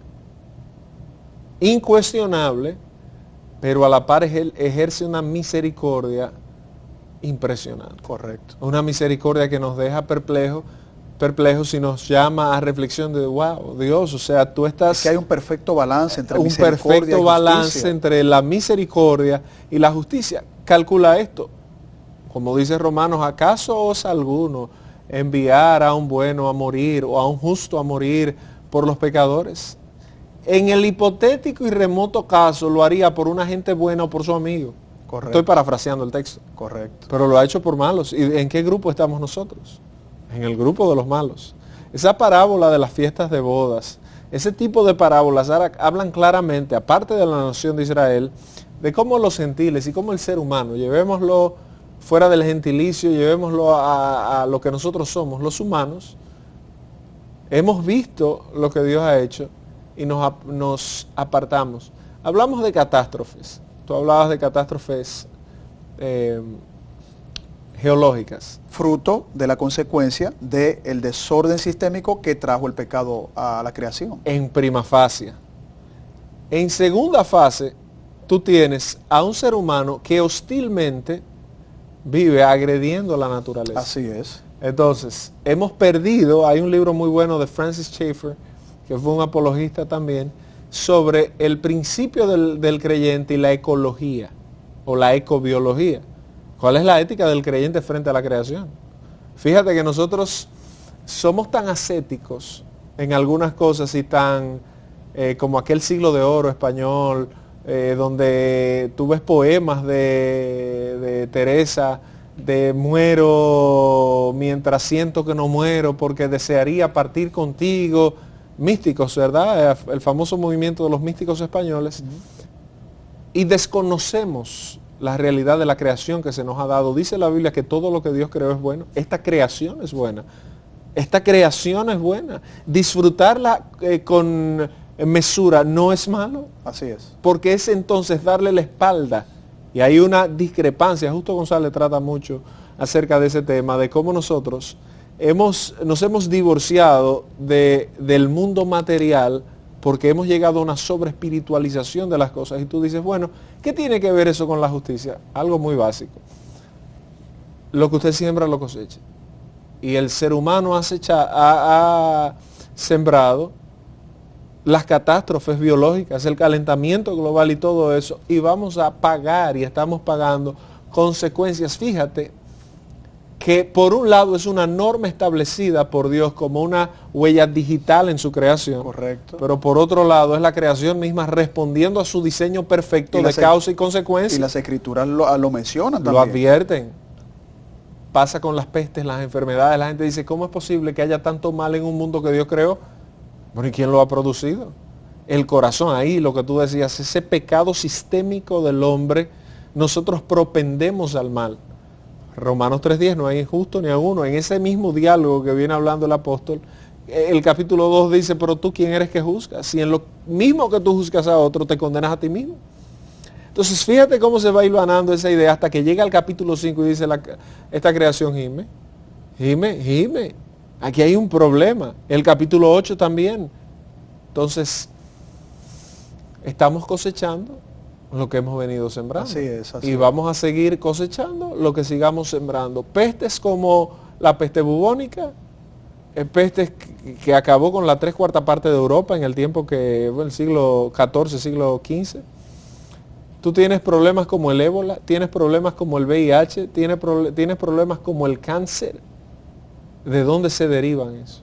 Speaker 2: incuestionable, pero a la par ejerce una misericordia impresionante.
Speaker 1: Correcto.
Speaker 2: Una misericordia que nos deja perplejos y nos llama a reflexión de, wow, Dios, o sea, tú estás...
Speaker 1: Es que hay un perfecto balance entre
Speaker 2: misericordia y justicia. Un perfecto balance entre la misericordia y la justicia. Calcula esto. Como dice Romanos, ¿acaso osa alguno enviar a un bueno a morir o a un justo a morir por los pecadores? En el hipotético y remoto caso lo haría por una gente buena o por su amigo.
Speaker 1: Correcto.
Speaker 2: Estoy parafraseando el texto.
Speaker 1: Correcto.
Speaker 2: Pero lo ha hecho por malos. ¿Y en qué grupo estamos nosotros? En el grupo de los malos. Esa parábola de las fiestas de bodas, ese tipo de parábolas hablan claramente, aparte de la nación de Israel, de cómo los gentiles y cómo el ser humano, llevémoslo fuera del gentilicio, llevémoslo a lo que nosotros somos, los humanos, hemos visto lo que Dios ha hecho y nos apartamos. Hablamos de catástrofes. Tú hablabas de catástrofes geológicas.
Speaker 1: Fruto de la consecuencia del desorden sistémico que trajo el pecado a la creación.
Speaker 2: En prima facie. En segunda fase, tú tienes a un ser humano que hostilmente vive agrediendo a la naturaleza.
Speaker 1: Así es.
Speaker 2: Entonces, hemos perdido, hay un libro muy bueno de Francis Schaeffer, que fue un apologista también, sobre el principio del creyente y la ecología, o la ecobiología. ¿Cuál es la ética del creyente frente a la creación? Fíjate que nosotros somos tan ascéticos en algunas cosas y tan, como aquel siglo de oro español, donde tú ves poemas de Teresa, de muero mientras siento que no muero porque desearía partir contigo, místicos, ¿verdad? El famoso movimiento de los místicos españoles, y desconocemos la realidad de la creación que se nos ha dado. Dice la Biblia que todo lo que Dios creó es bueno. Esta creación es buena. Esta creación es buena. Disfrutarla con mesura no es malo.
Speaker 1: Así es.
Speaker 2: Porque es entonces darle la espalda. Y hay una discrepancia. Justo González trata mucho acerca de ese tema, de cómo nosotros nos hemos divorciado del mundo material porque hemos llegado a una sobreespiritualización de las cosas. Y tú dices, bueno, ¿qué tiene que ver eso con la justicia? Algo muy básico. Lo que usted siembra lo cosecha. Y el ser humano ha sembrado las catástrofes biológicas, el calentamiento global y todo eso, y vamos a pagar y estamos pagando consecuencias. Fíjate que por un lado es una norma establecida por Dios como una huella digital en su creación.
Speaker 1: Correcto.
Speaker 2: Pero por otro lado es la creación misma respondiendo a su diseño perfecto de causa y consecuencia.
Speaker 1: Y las escrituras lo mencionan también.
Speaker 2: Lo advierten. Pasa con las pestes, las enfermedades. La gente dice, ¿cómo es posible que haya tanto mal en un mundo que Dios creó? Bueno, ¿y quién lo ha producido? El corazón, ahí lo que tú decías, ese pecado sistémico del hombre, nosotros propendemos al mal. Romanos 3:10, no hay injusto ni a uno. En ese mismo diálogo que viene hablando el apóstol, el capítulo 2 dice, pero tú quién eres que juzgas, si en lo mismo que tú juzgas a otro te condenas a ti mismo. Entonces fíjate cómo se va hilvanando esa idea hasta que llega al capítulo 5 y dice, esta creación gime. Aquí hay un problema. El capítulo 8 también. Entonces, estamos cosechando lo que hemos venido sembrando.
Speaker 1: Así es.
Speaker 2: Y vamos a seguir cosechando lo que sigamos sembrando. Pestes como la peste bubónica, pestes que acabó con la 3/4 parte de Europa en el tiempo que, el siglo XIV, siglo XV. Tú tienes problemas como el ébola, tienes problemas como el VIH, tienes problemas como el cáncer. ¿De dónde se derivan eso?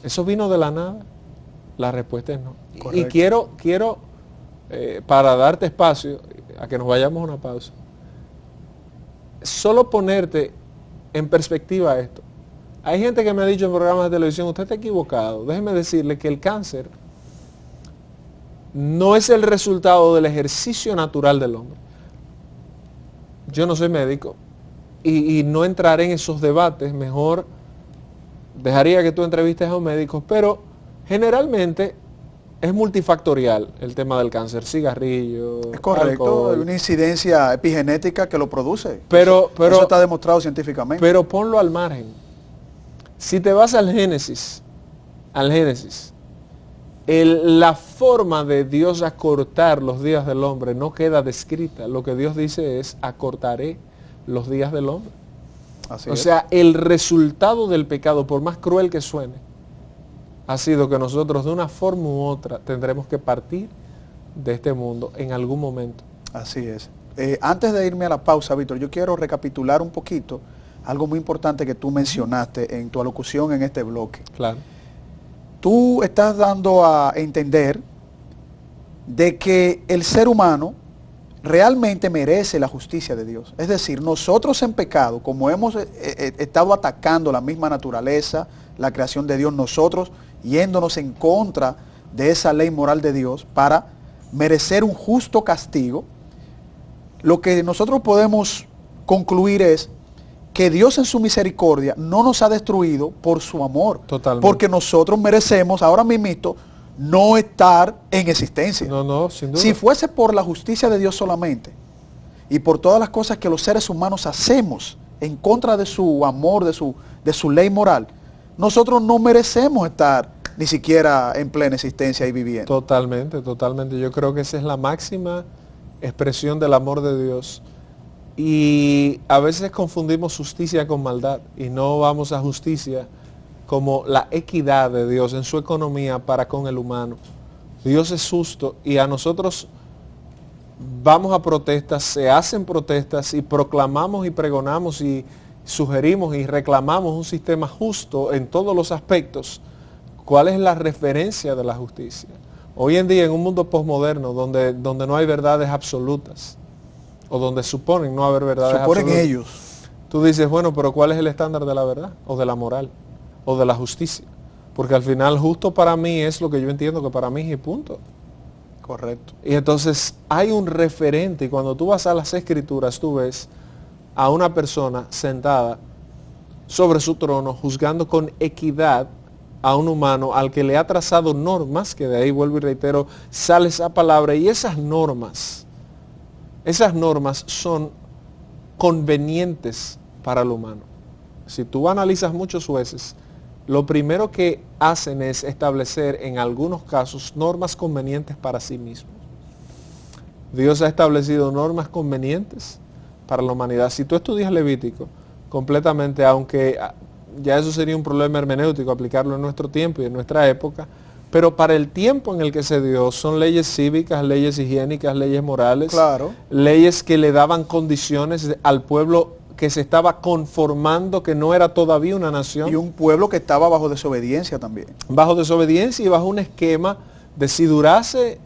Speaker 2: ¿Eso vino de la nada? La respuesta es no.
Speaker 1: Correcto.
Speaker 2: Y quiero para darte espacio, a que nos vayamos a una pausa, solo ponerte en perspectiva esto. Hay gente que me ha dicho en programas de televisión, usted está equivocado. Déjeme decirle que el cáncer no es el resultado del ejercicio natural del hombre. Yo no soy médico y no entraré en esos debates, mejor dejaría que tú entrevistes a un médico, pero generalmente es multifactorial el tema del cáncer, cigarrillo,
Speaker 1: Es correcto,
Speaker 2: alcohol.
Speaker 1: hay una incidencia epigenética que lo produce.
Speaker 2: Pero
Speaker 1: eso está demostrado científicamente.
Speaker 2: Pero ponlo al margen. Si te vas al Génesis, la forma de Dios acortar los días del hombre no queda descrita. Lo que Dios dice es, acortaré los días del hombre.
Speaker 1: Así
Speaker 2: O
Speaker 1: es.
Speaker 2: sea, el resultado del pecado, por más cruel que suene, ha sido que nosotros de una forma u otra tendremos que partir de este mundo en algún momento.
Speaker 1: Así es. Antes de irme a la pausa, Víctor, yo quiero recapitular un poquito algo muy importante que tú mencionaste en tu alocución en este bloque.
Speaker 2: Claro.
Speaker 1: Tú estás dando a entender de que el ser humano realmente merece la justicia de Dios. Es decir, nosotros en pecado, como hemos estado atacando la misma naturaleza, la creación de Dios, nosotros yéndonos en contra de esa ley moral de Dios para merecer un justo castigo, lo que nosotros podemos concluir es que Dios en su misericordia no nos ha destruido por su amor.
Speaker 2: Totalmente.
Speaker 1: Porque nosotros merecemos ahora mismo no estar en existencia.
Speaker 2: No, sin duda.
Speaker 1: Si fuese por la justicia de Dios solamente y por todas las cosas que los seres humanos hacemos en contra de su amor, de su ley moral, nosotros no merecemos estar ni siquiera en plena existencia y viviendo.
Speaker 2: Totalmente, totalmente. Yo creo que esa es la máxima expresión del amor de Dios. Y a veces confundimos justicia con maldad y no vamos a justicia como la equidad de Dios en su economía para con el humano. Dios es justo y a nosotros vamos a protestas, se hacen protestas y proclamamos y pregonamos y sugerimos y reclamamos un sistema justo en todos los aspectos. ¿Cuál es la referencia de la justicia? Hoy en día en un mundo posmoderno donde no hay verdades absolutas o donde suponen no haber verdades absolutas.
Speaker 1: Suponen ellos.
Speaker 2: Tú dices, bueno, pero ¿cuál es el estándar de la verdad o de la moral o de la justicia? Porque al final justo para mí es lo que yo entiendo que para mí es y punto.
Speaker 1: Correcto.
Speaker 2: Y entonces hay un referente y cuando tú vas a las escrituras tú ves a una persona sentada sobre su trono juzgando con equidad a un humano al que le ha trazado normas, que de ahí vuelvo y reitero, sale esa palabra y esas normas son convenientes para el humano. Si tú analizas muchos jueces, lo primero que hacen es establecer en algunos casos normas convenientes para sí mismos. Dios ha establecido normas convenientes para la humanidad. Si tú estudias Levítico completamente, aunque ya eso sería un problema hermenéutico aplicarlo en nuestro tiempo y en nuestra época, pero para el tiempo en el que se dio son leyes cívicas, leyes higiénicas, leyes morales,
Speaker 1: claro,
Speaker 2: leyes que le daban condiciones al pueblo que se estaba conformando, que no era todavía una nación.
Speaker 1: Y un pueblo que estaba bajo desobediencia también.
Speaker 2: Bajo desobediencia y bajo un esquema de si durase,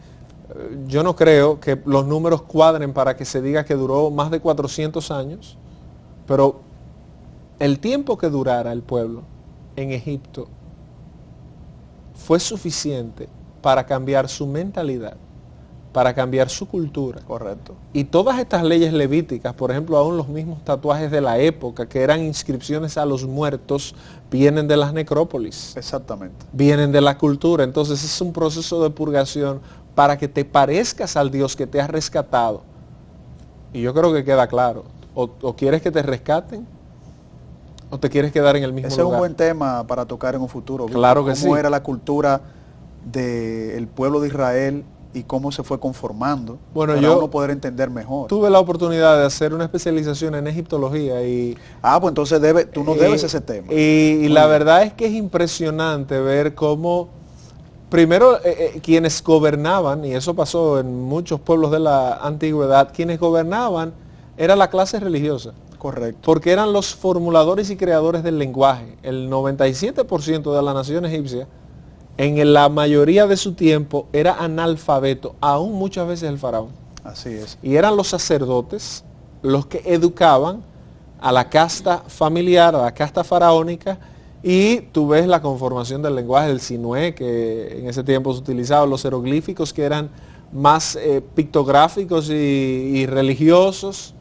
Speaker 2: yo no creo que los números cuadren para que se diga que duró más de 400 años, pero el tiempo que durara el pueblo en Egipto fue suficiente para cambiar su mentalidad, para cambiar su cultura.
Speaker 1: Correcto.
Speaker 2: Y todas estas leyes levíticas, por ejemplo, aún los mismos tatuajes de la época, que eran inscripciones a los muertos, vienen de las necrópolis.
Speaker 1: Exactamente.
Speaker 2: Vienen de la cultura. Entonces es un proceso de purgación para que te parezcas al Dios que te ha rescatado. Y yo creo que queda claro. O quieres que te rescaten, o te quieres quedar en el mismo lugar.
Speaker 1: Ese es un buen tema para tocar en un futuro.
Speaker 2: Claro que sí.
Speaker 1: Cómo era la cultura del pueblo de Israel y cómo se fue conformando,
Speaker 2: bueno,
Speaker 1: para
Speaker 2: yo
Speaker 1: uno poder entender mejor.
Speaker 2: Tuve la oportunidad de hacer una especialización en egiptología y...
Speaker 1: pues entonces tú no debes ese tema.
Speaker 2: Y la verdad es que es impresionante ver cómo, primero, quienes gobernaban, y eso pasó en muchos pueblos de la antigüedad, quienes gobernaban era la clase religiosa.
Speaker 1: Correcto.
Speaker 2: Porque eran los formuladores y creadores del lenguaje. El 97% de la nación egipcia, en la mayoría de su tiempo, era analfabeto, aún muchas veces el faraón.
Speaker 1: Así es.
Speaker 2: Y eran los sacerdotes los que educaban a la casta familiar, a la casta faraónica, y tú ves la conformación del lenguaje del sinué, que en ese tiempo se utilizaba, los jeroglíficos que eran más pictográficos y religiosos.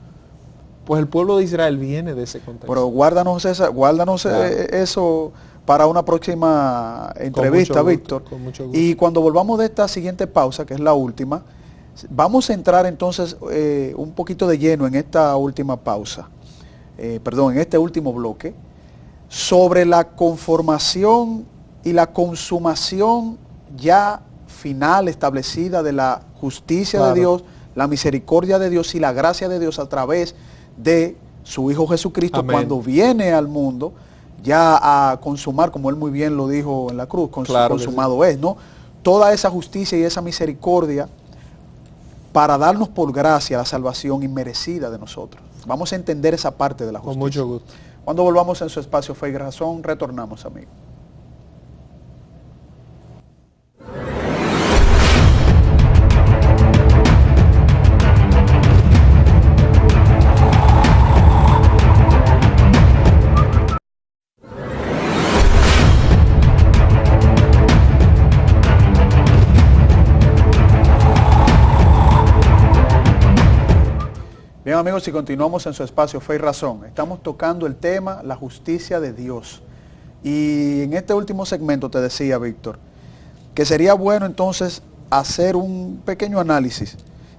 Speaker 2: Pues el pueblo de Israel viene de ese contexto.
Speaker 1: Pero guárdanos eso para una próxima entrevista, Víctor.
Speaker 2: Con mucho gusto.
Speaker 1: Y cuando volvamos de esta siguiente pausa, que es la última, vamos a entrar entonces un poquito de lleno en esta última pausa, en este último bloque, sobre la conformación y la consumación ya final establecida de la justicia de Dios, la misericordia de Dios y la gracia de Dios a través de su Hijo Jesucristo. Amén. Cuando viene al mundo ya a consumar, como él muy bien lo dijo en la cruz, consumado es, ¿no? Toda esa justicia y esa misericordia para darnos por gracia la salvación inmerecida de nosotros. Vamos a entender esa parte de la justicia.
Speaker 2: Con mucho gusto.
Speaker 1: Cuando volvamos en su espacio Fe y Razón, retornamos, amigos. Bien, amigos, y continuamos en su espacio Fe y Razón. Estamos tocando el tema, la justicia de Dios. Y en este último segmento te decía, Víctor, que sería bueno entonces hacer un pequeño análisis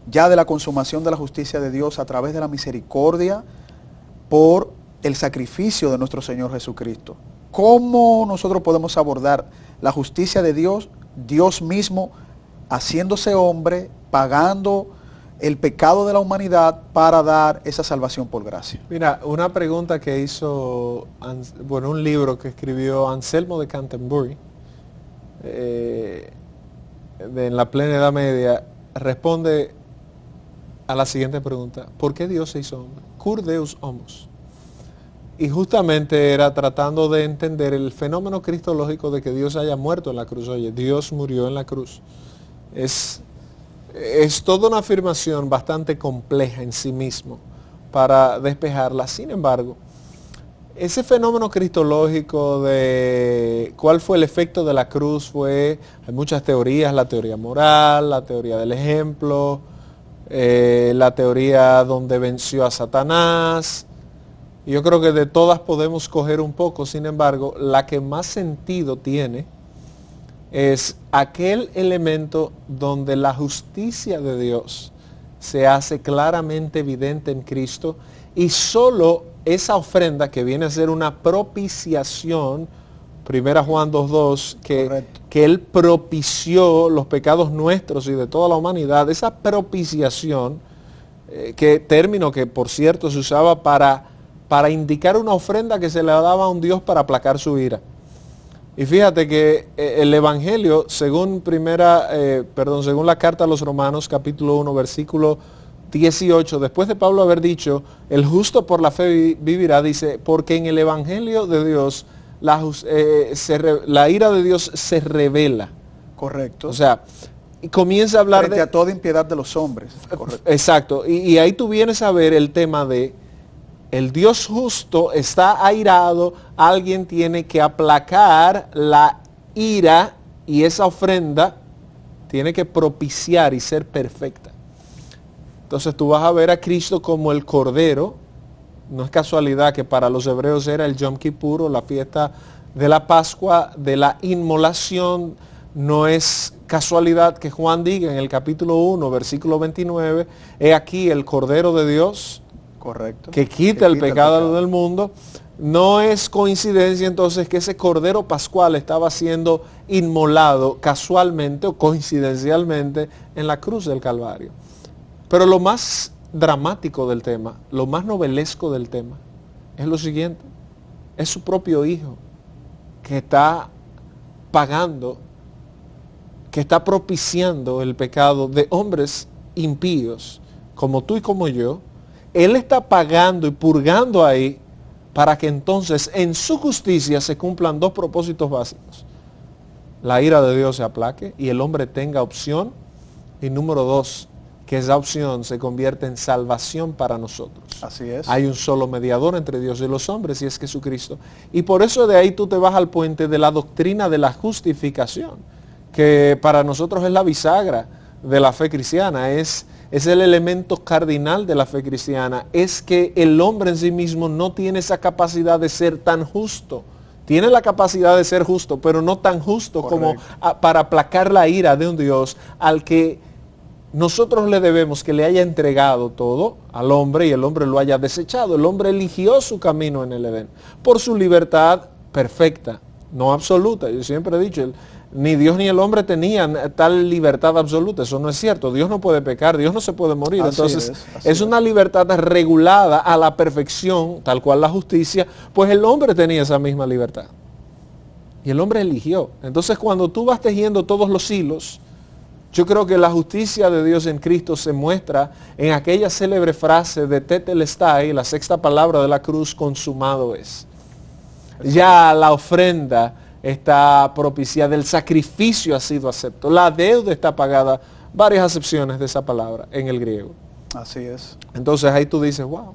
Speaker 1: ya de la consumación de la justicia de Dios a través de la misericordia por el sacrificio de nuestro Señor Jesucristo. ¿Cómo nosotros podemos abordar la justicia de Dios, Dios mismo haciéndose hombre, pagando el pecado de la humanidad para dar esa salvación por gracia?
Speaker 2: Mira, una pregunta que hizo, un libro que escribió Anselmo de Canterbury, en la plena Edad Media, responde a la siguiente pregunta: ¿por qué Dios se hizo hombre? Cur Deus homus. Y justamente era tratando de entender el fenómeno cristológico de que Dios haya muerto en la cruz. Oye, Dios murió en la cruz. Es toda una afirmación bastante compleja en sí mismo para despejarla. Sin embargo, ese fenómeno cristológico de cuál fue el efecto de la cruz hay muchas teorías: la teoría moral, la teoría del ejemplo, la teoría donde venció a Satanás. Yo creo que de todas podemos coger un poco. Sin embargo, la que más sentido tiene es aquel elemento donde la justicia de Dios se hace claramente evidente en Cristo, y solo esa ofrenda que viene a ser una propiciación, 1 Juan 2.2, que Él propició los pecados nuestros y de toda la humanidad. Esa propiciación, término que por cierto se usaba para indicar una ofrenda que se le daba a un Dios para aplacar su ira. Y fíjate que el Evangelio, según la carta a los Romanos, capítulo 1, versículo 18, después de Pablo haber dicho, el justo por la fe vivirá, dice, porque en el Evangelio de Dios la ira de Dios se revela.
Speaker 1: Correcto.
Speaker 2: O sea, y comienza a hablar
Speaker 1: frente a toda impiedad de los hombres. Correcto.
Speaker 2: Exacto. Y ahí tú vienes a ver el tema de el Dios justo está airado, alguien tiene que aplacar la ira y esa ofrenda tiene que propiciar y ser perfecta. Entonces tú vas a ver a Cristo como el Cordero. No es casualidad que para los hebreos era el Yom Kippur, o la fiesta de la Pascua, de la inmolación. No es casualidad que Juan diga en el capítulo 1, versículo 29, he aquí el Cordero de Dios,
Speaker 1: correcto,
Speaker 2: que quita el pecado del mundo. No es coincidencia entonces que ese Cordero Pascual estaba siendo inmolado casualmente o coincidencialmente en la cruz del Calvario. Pero lo más dramático del tema, lo más novelesco del tema, es lo siguiente: es su propio Hijo que está pagando, que está propiciando el pecado de hombres impíos como tú y como yo. Él está pagando y purgando ahí para que entonces en su justicia se cumplan dos propósitos básicos: la ira de Dios se aplaque y el hombre tenga opción, y número dos, que esa opción se convierte en salvación para nosotros.
Speaker 1: Así es.
Speaker 2: Hay un solo mediador entre Dios y los hombres, y es Jesucristo. Y por eso de ahí tú te vas al puente de la doctrina de la justificación, que para nosotros es la bisagra de la fe cristiana, es el elemento cardinal de la fe cristiana. Es que el hombre en sí mismo no tiene esa capacidad de ser tan justo. Tiene la capacidad de ser justo, pero no tan justo como para aplacar la ira de un Dios al que nosotros le debemos que le haya entregado todo al hombre y el hombre lo haya desechado. El hombre eligió su camino en el Edén por su libertad perfecta, no absoluta. Yo siempre he dicho, ni Dios ni el hombre tenían tal libertad absoluta. Eso no es cierto. Dios no puede pecar, Dios no se puede morir.
Speaker 1: Así
Speaker 2: Entonces
Speaker 1: es
Speaker 2: una libertad regulada a la perfección, tal cual la justicia, pues el hombre tenía esa misma libertad. Y el hombre eligió. Entonces cuando tú vas tejiendo todos los hilos, Yo creo que la justicia de Dios en Cristo se muestra en aquella célebre frase de Tetelestai, la sexta palabra de la cruz: consumado es. Ya la ofrenda está propiciada, el sacrificio ha sido acepto, la deuda está pagada. Varias acepciones de esa palabra en el griego.
Speaker 1: Así es.
Speaker 2: Entonces ahí tú dices, wow,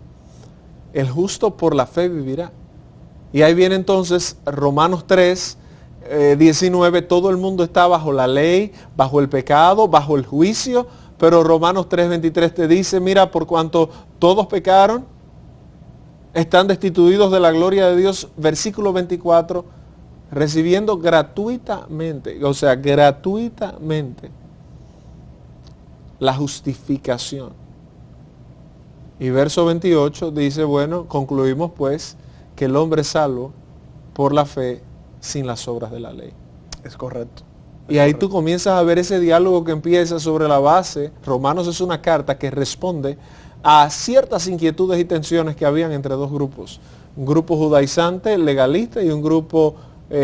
Speaker 2: el justo por la fe vivirá. Y ahí viene entonces Romanos 3, 19, todo el mundo está bajo la ley, bajo el pecado, bajo el juicio, pero Romanos 3, 23 te dice, mira, por cuanto todos pecaron, están destituidos de la gloria de Dios, versículo 24, recibiendo gratuitamente, o sea, gratuitamente, la justificación. Y verso 28 dice, bueno, concluimos pues que el hombre es salvo por la fe sin las obras de la ley.
Speaker 1: Es correcto.
Speaker 2: Y ahí tú comienzas a ver ese diálogo que empieza sobre la base. Romanos es una carta que responde a ciertas inquietudes y tensiones que habían entre dos grupos. Un grupo judaizante, legalista, y un grupo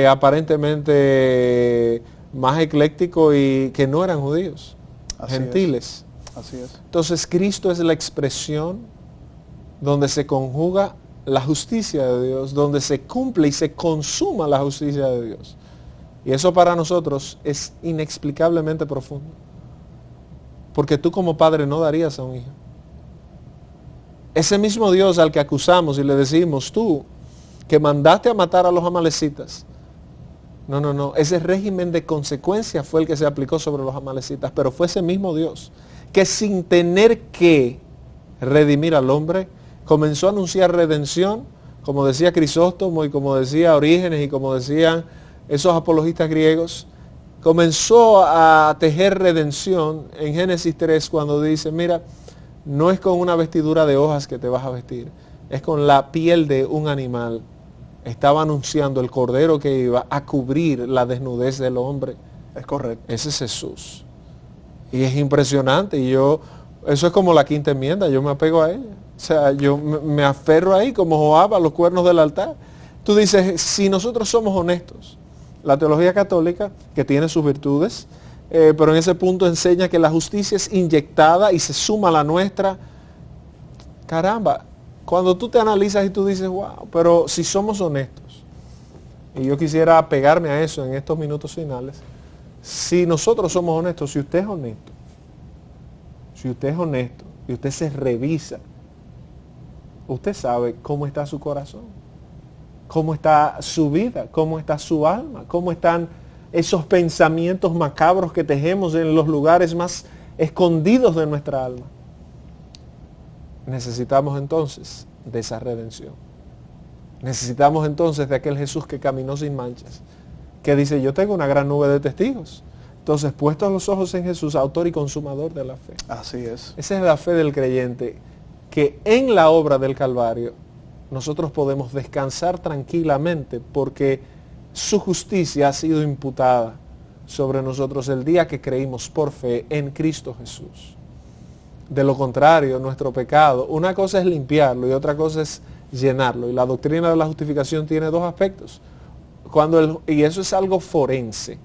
Speaker 2: aparentemente más ecléctico y que no eran judíos, gentiles.
Speaker 1: Así es.
Speaker 2: Entonces Cristo es la expresión donde se conjuga la justicia de Dios, donde se cumple y se consuma la justicia de Dios. Y eso para nosotros es inexplicablemente profundo. Porque tú como padre no darías a un hijo. Ese mismo Dios al que acusamos y le decimos, tú que mandaste a matar a los amalecitas. No. Ese régimen de consecuencia fue el que se aplicó sobre los amalecitas. Pero fue ese mismo Dios que sin tener que redimir al hombre, comenzó a anunciar redención, como decía Crisóstomo y como decía Orígenes y como decían esos apologistas griegos. Comenzó a tejer redención en Génesis 3 cuando dice, mira, no es con una vestidura de hojas que te vas a vestir, es con la piel de un animal. Estaba anunciando el cordero que iba a cubrir la desnudez del hombre.
Speaker 1: Es correcto.
Speaker 2: Ese es Jesús. Y es impresionante. Y eso es como la quinta enmienda, yo me apego a ella. O sea, yo me aferro ahí como Joab a los cuernos del altar. Tú dices, si nosotros somos honestos, la teología católica, que tiene sus virtudes, pero en ese punto enseña que la justicia es inyectada y se suma a la nuestra. Caramba, cuando tú te analizas y tú dices, wow, pero si somos honestos, y yo quisiera pegarme a eso en estos minutos finales, si nosotros somos honestos, si usted es honesto y usted se revisa, usted sabe cómo está su corazón, cómo está su vida, cómo está su alma, cómo están esos pensamientos macabros que tejemos en los lugares más escondidos de nuestra alma. Necesitamos entonces de esa redención. Necesitamos entonces de aquel Jesús que caminó sin manchas, que dice, yo tengo una gran nube de testigos. Entonces, puestos los ojos en Jesús, autor y consumador de la fe.
Speaker 1: Así es.
Speaker 2: Esa es la fe del creyente, que en la obra del Calvario nosotros podemos descansar tranquilamente porque su justicia ha sido imputada sobre nosotros el día que creímos por fe en Cristo Jesús. De lo contrario, nuestro pecado, una cosa es limpiarlo y otra cosa es llenarlo. Y la doctrina de la justificación tiene dos aspectos. Y eso es algo forense.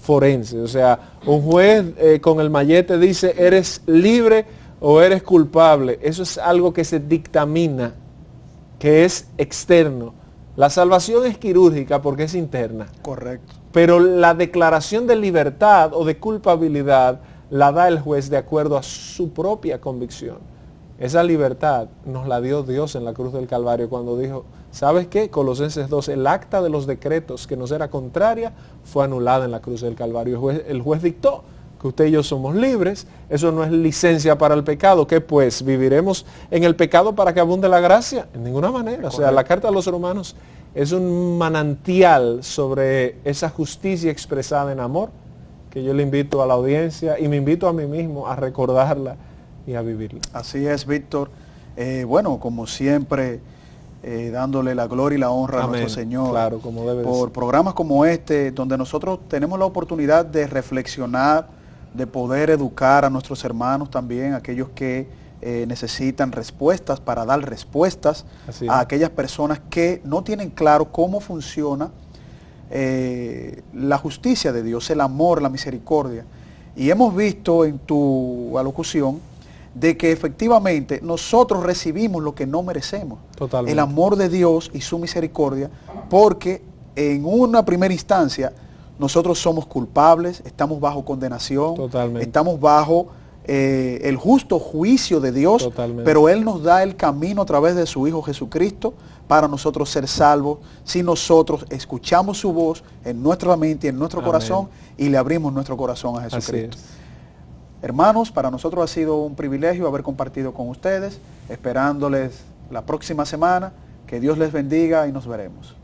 Speaker 2: O sea, un juez con el mallete dice, eres libre o eres culpable. Eso es algo que se dictamina, que es externo. La salvación es quirúrgica porque es interna.
Speaker 1: Correcto.
Speaker 2: Pero la declaración de libertad o de culpabilidad la da el juez de acuerdo a su propia convicción. Esa libertad nos la dio Dios en la cruz del Calvario cuando dijo, ¿sabes qué? Colosenses 2, el acta de los decretos que nos era contraria fue anulada en la cruz del Calvario. El juez dictó que usted y yo somos libres. Eso no es licencia para el pecado. ¿Qué pues? ¿Viviremos en el pecado para que abunde la gracia? En ninguna manera. O sea, la carta a los Romanos es un manantial sobre esa justicia expresada en amor, que yo le invito a la audiencia y me invito a mí mismo a recordarla y a vivirla.
Speaker 1: Así es, Víctor. Bueno, como siempre, dándole la gloria y la honra
Speaker 2: Amén.
Speaker 1: A nuestro Señor,
Speaker 2: claro, como debe
Speaker 1: por
Speaker 2: ser.
Speaker 1: Programas como este, donde nosotros tenemos la oportunidad de reflexionar, de poder educar a nuestros hermanos también, aquellos que necesitan respuestas, para dar respuestas a aquellas personas que no tienen claro cómo funciona la justicia de Dios, el amor, la misericordia. Y hemos visto en tu alocución de que efectivamente nosotros recibimos lo que no merecemos.
Speaker 2: Totalmente.
Speaker 1: El amor de Dios y su misericordia, porque en una primera instancia nosotros somos culpables, estamos bajo condenación,
Speaker 2: Totalmente.
Speaker 1: estamos bajo el justo juicio de Dios,
Speaker 2: Totalmente.
Speaker 1: pero Él nos da el camino a través de su Hijo Jesucristo para nosotros ser salvos si nosotros escuchamos su voz en nuestra mente y en nuestro
Speaker 2: Amén.
Speaker 1: corazón y le abrimos nuestro corazón a
Speaker 2: Así
Speaker 1: Jesucristo.
Speaker 2: es.
Speaker 1: Hermanos, para nosotros ha sido un privilegio haber compartido con ustedes, esperándoles la próxima semana. Que Dios les bendiga y nos veremos.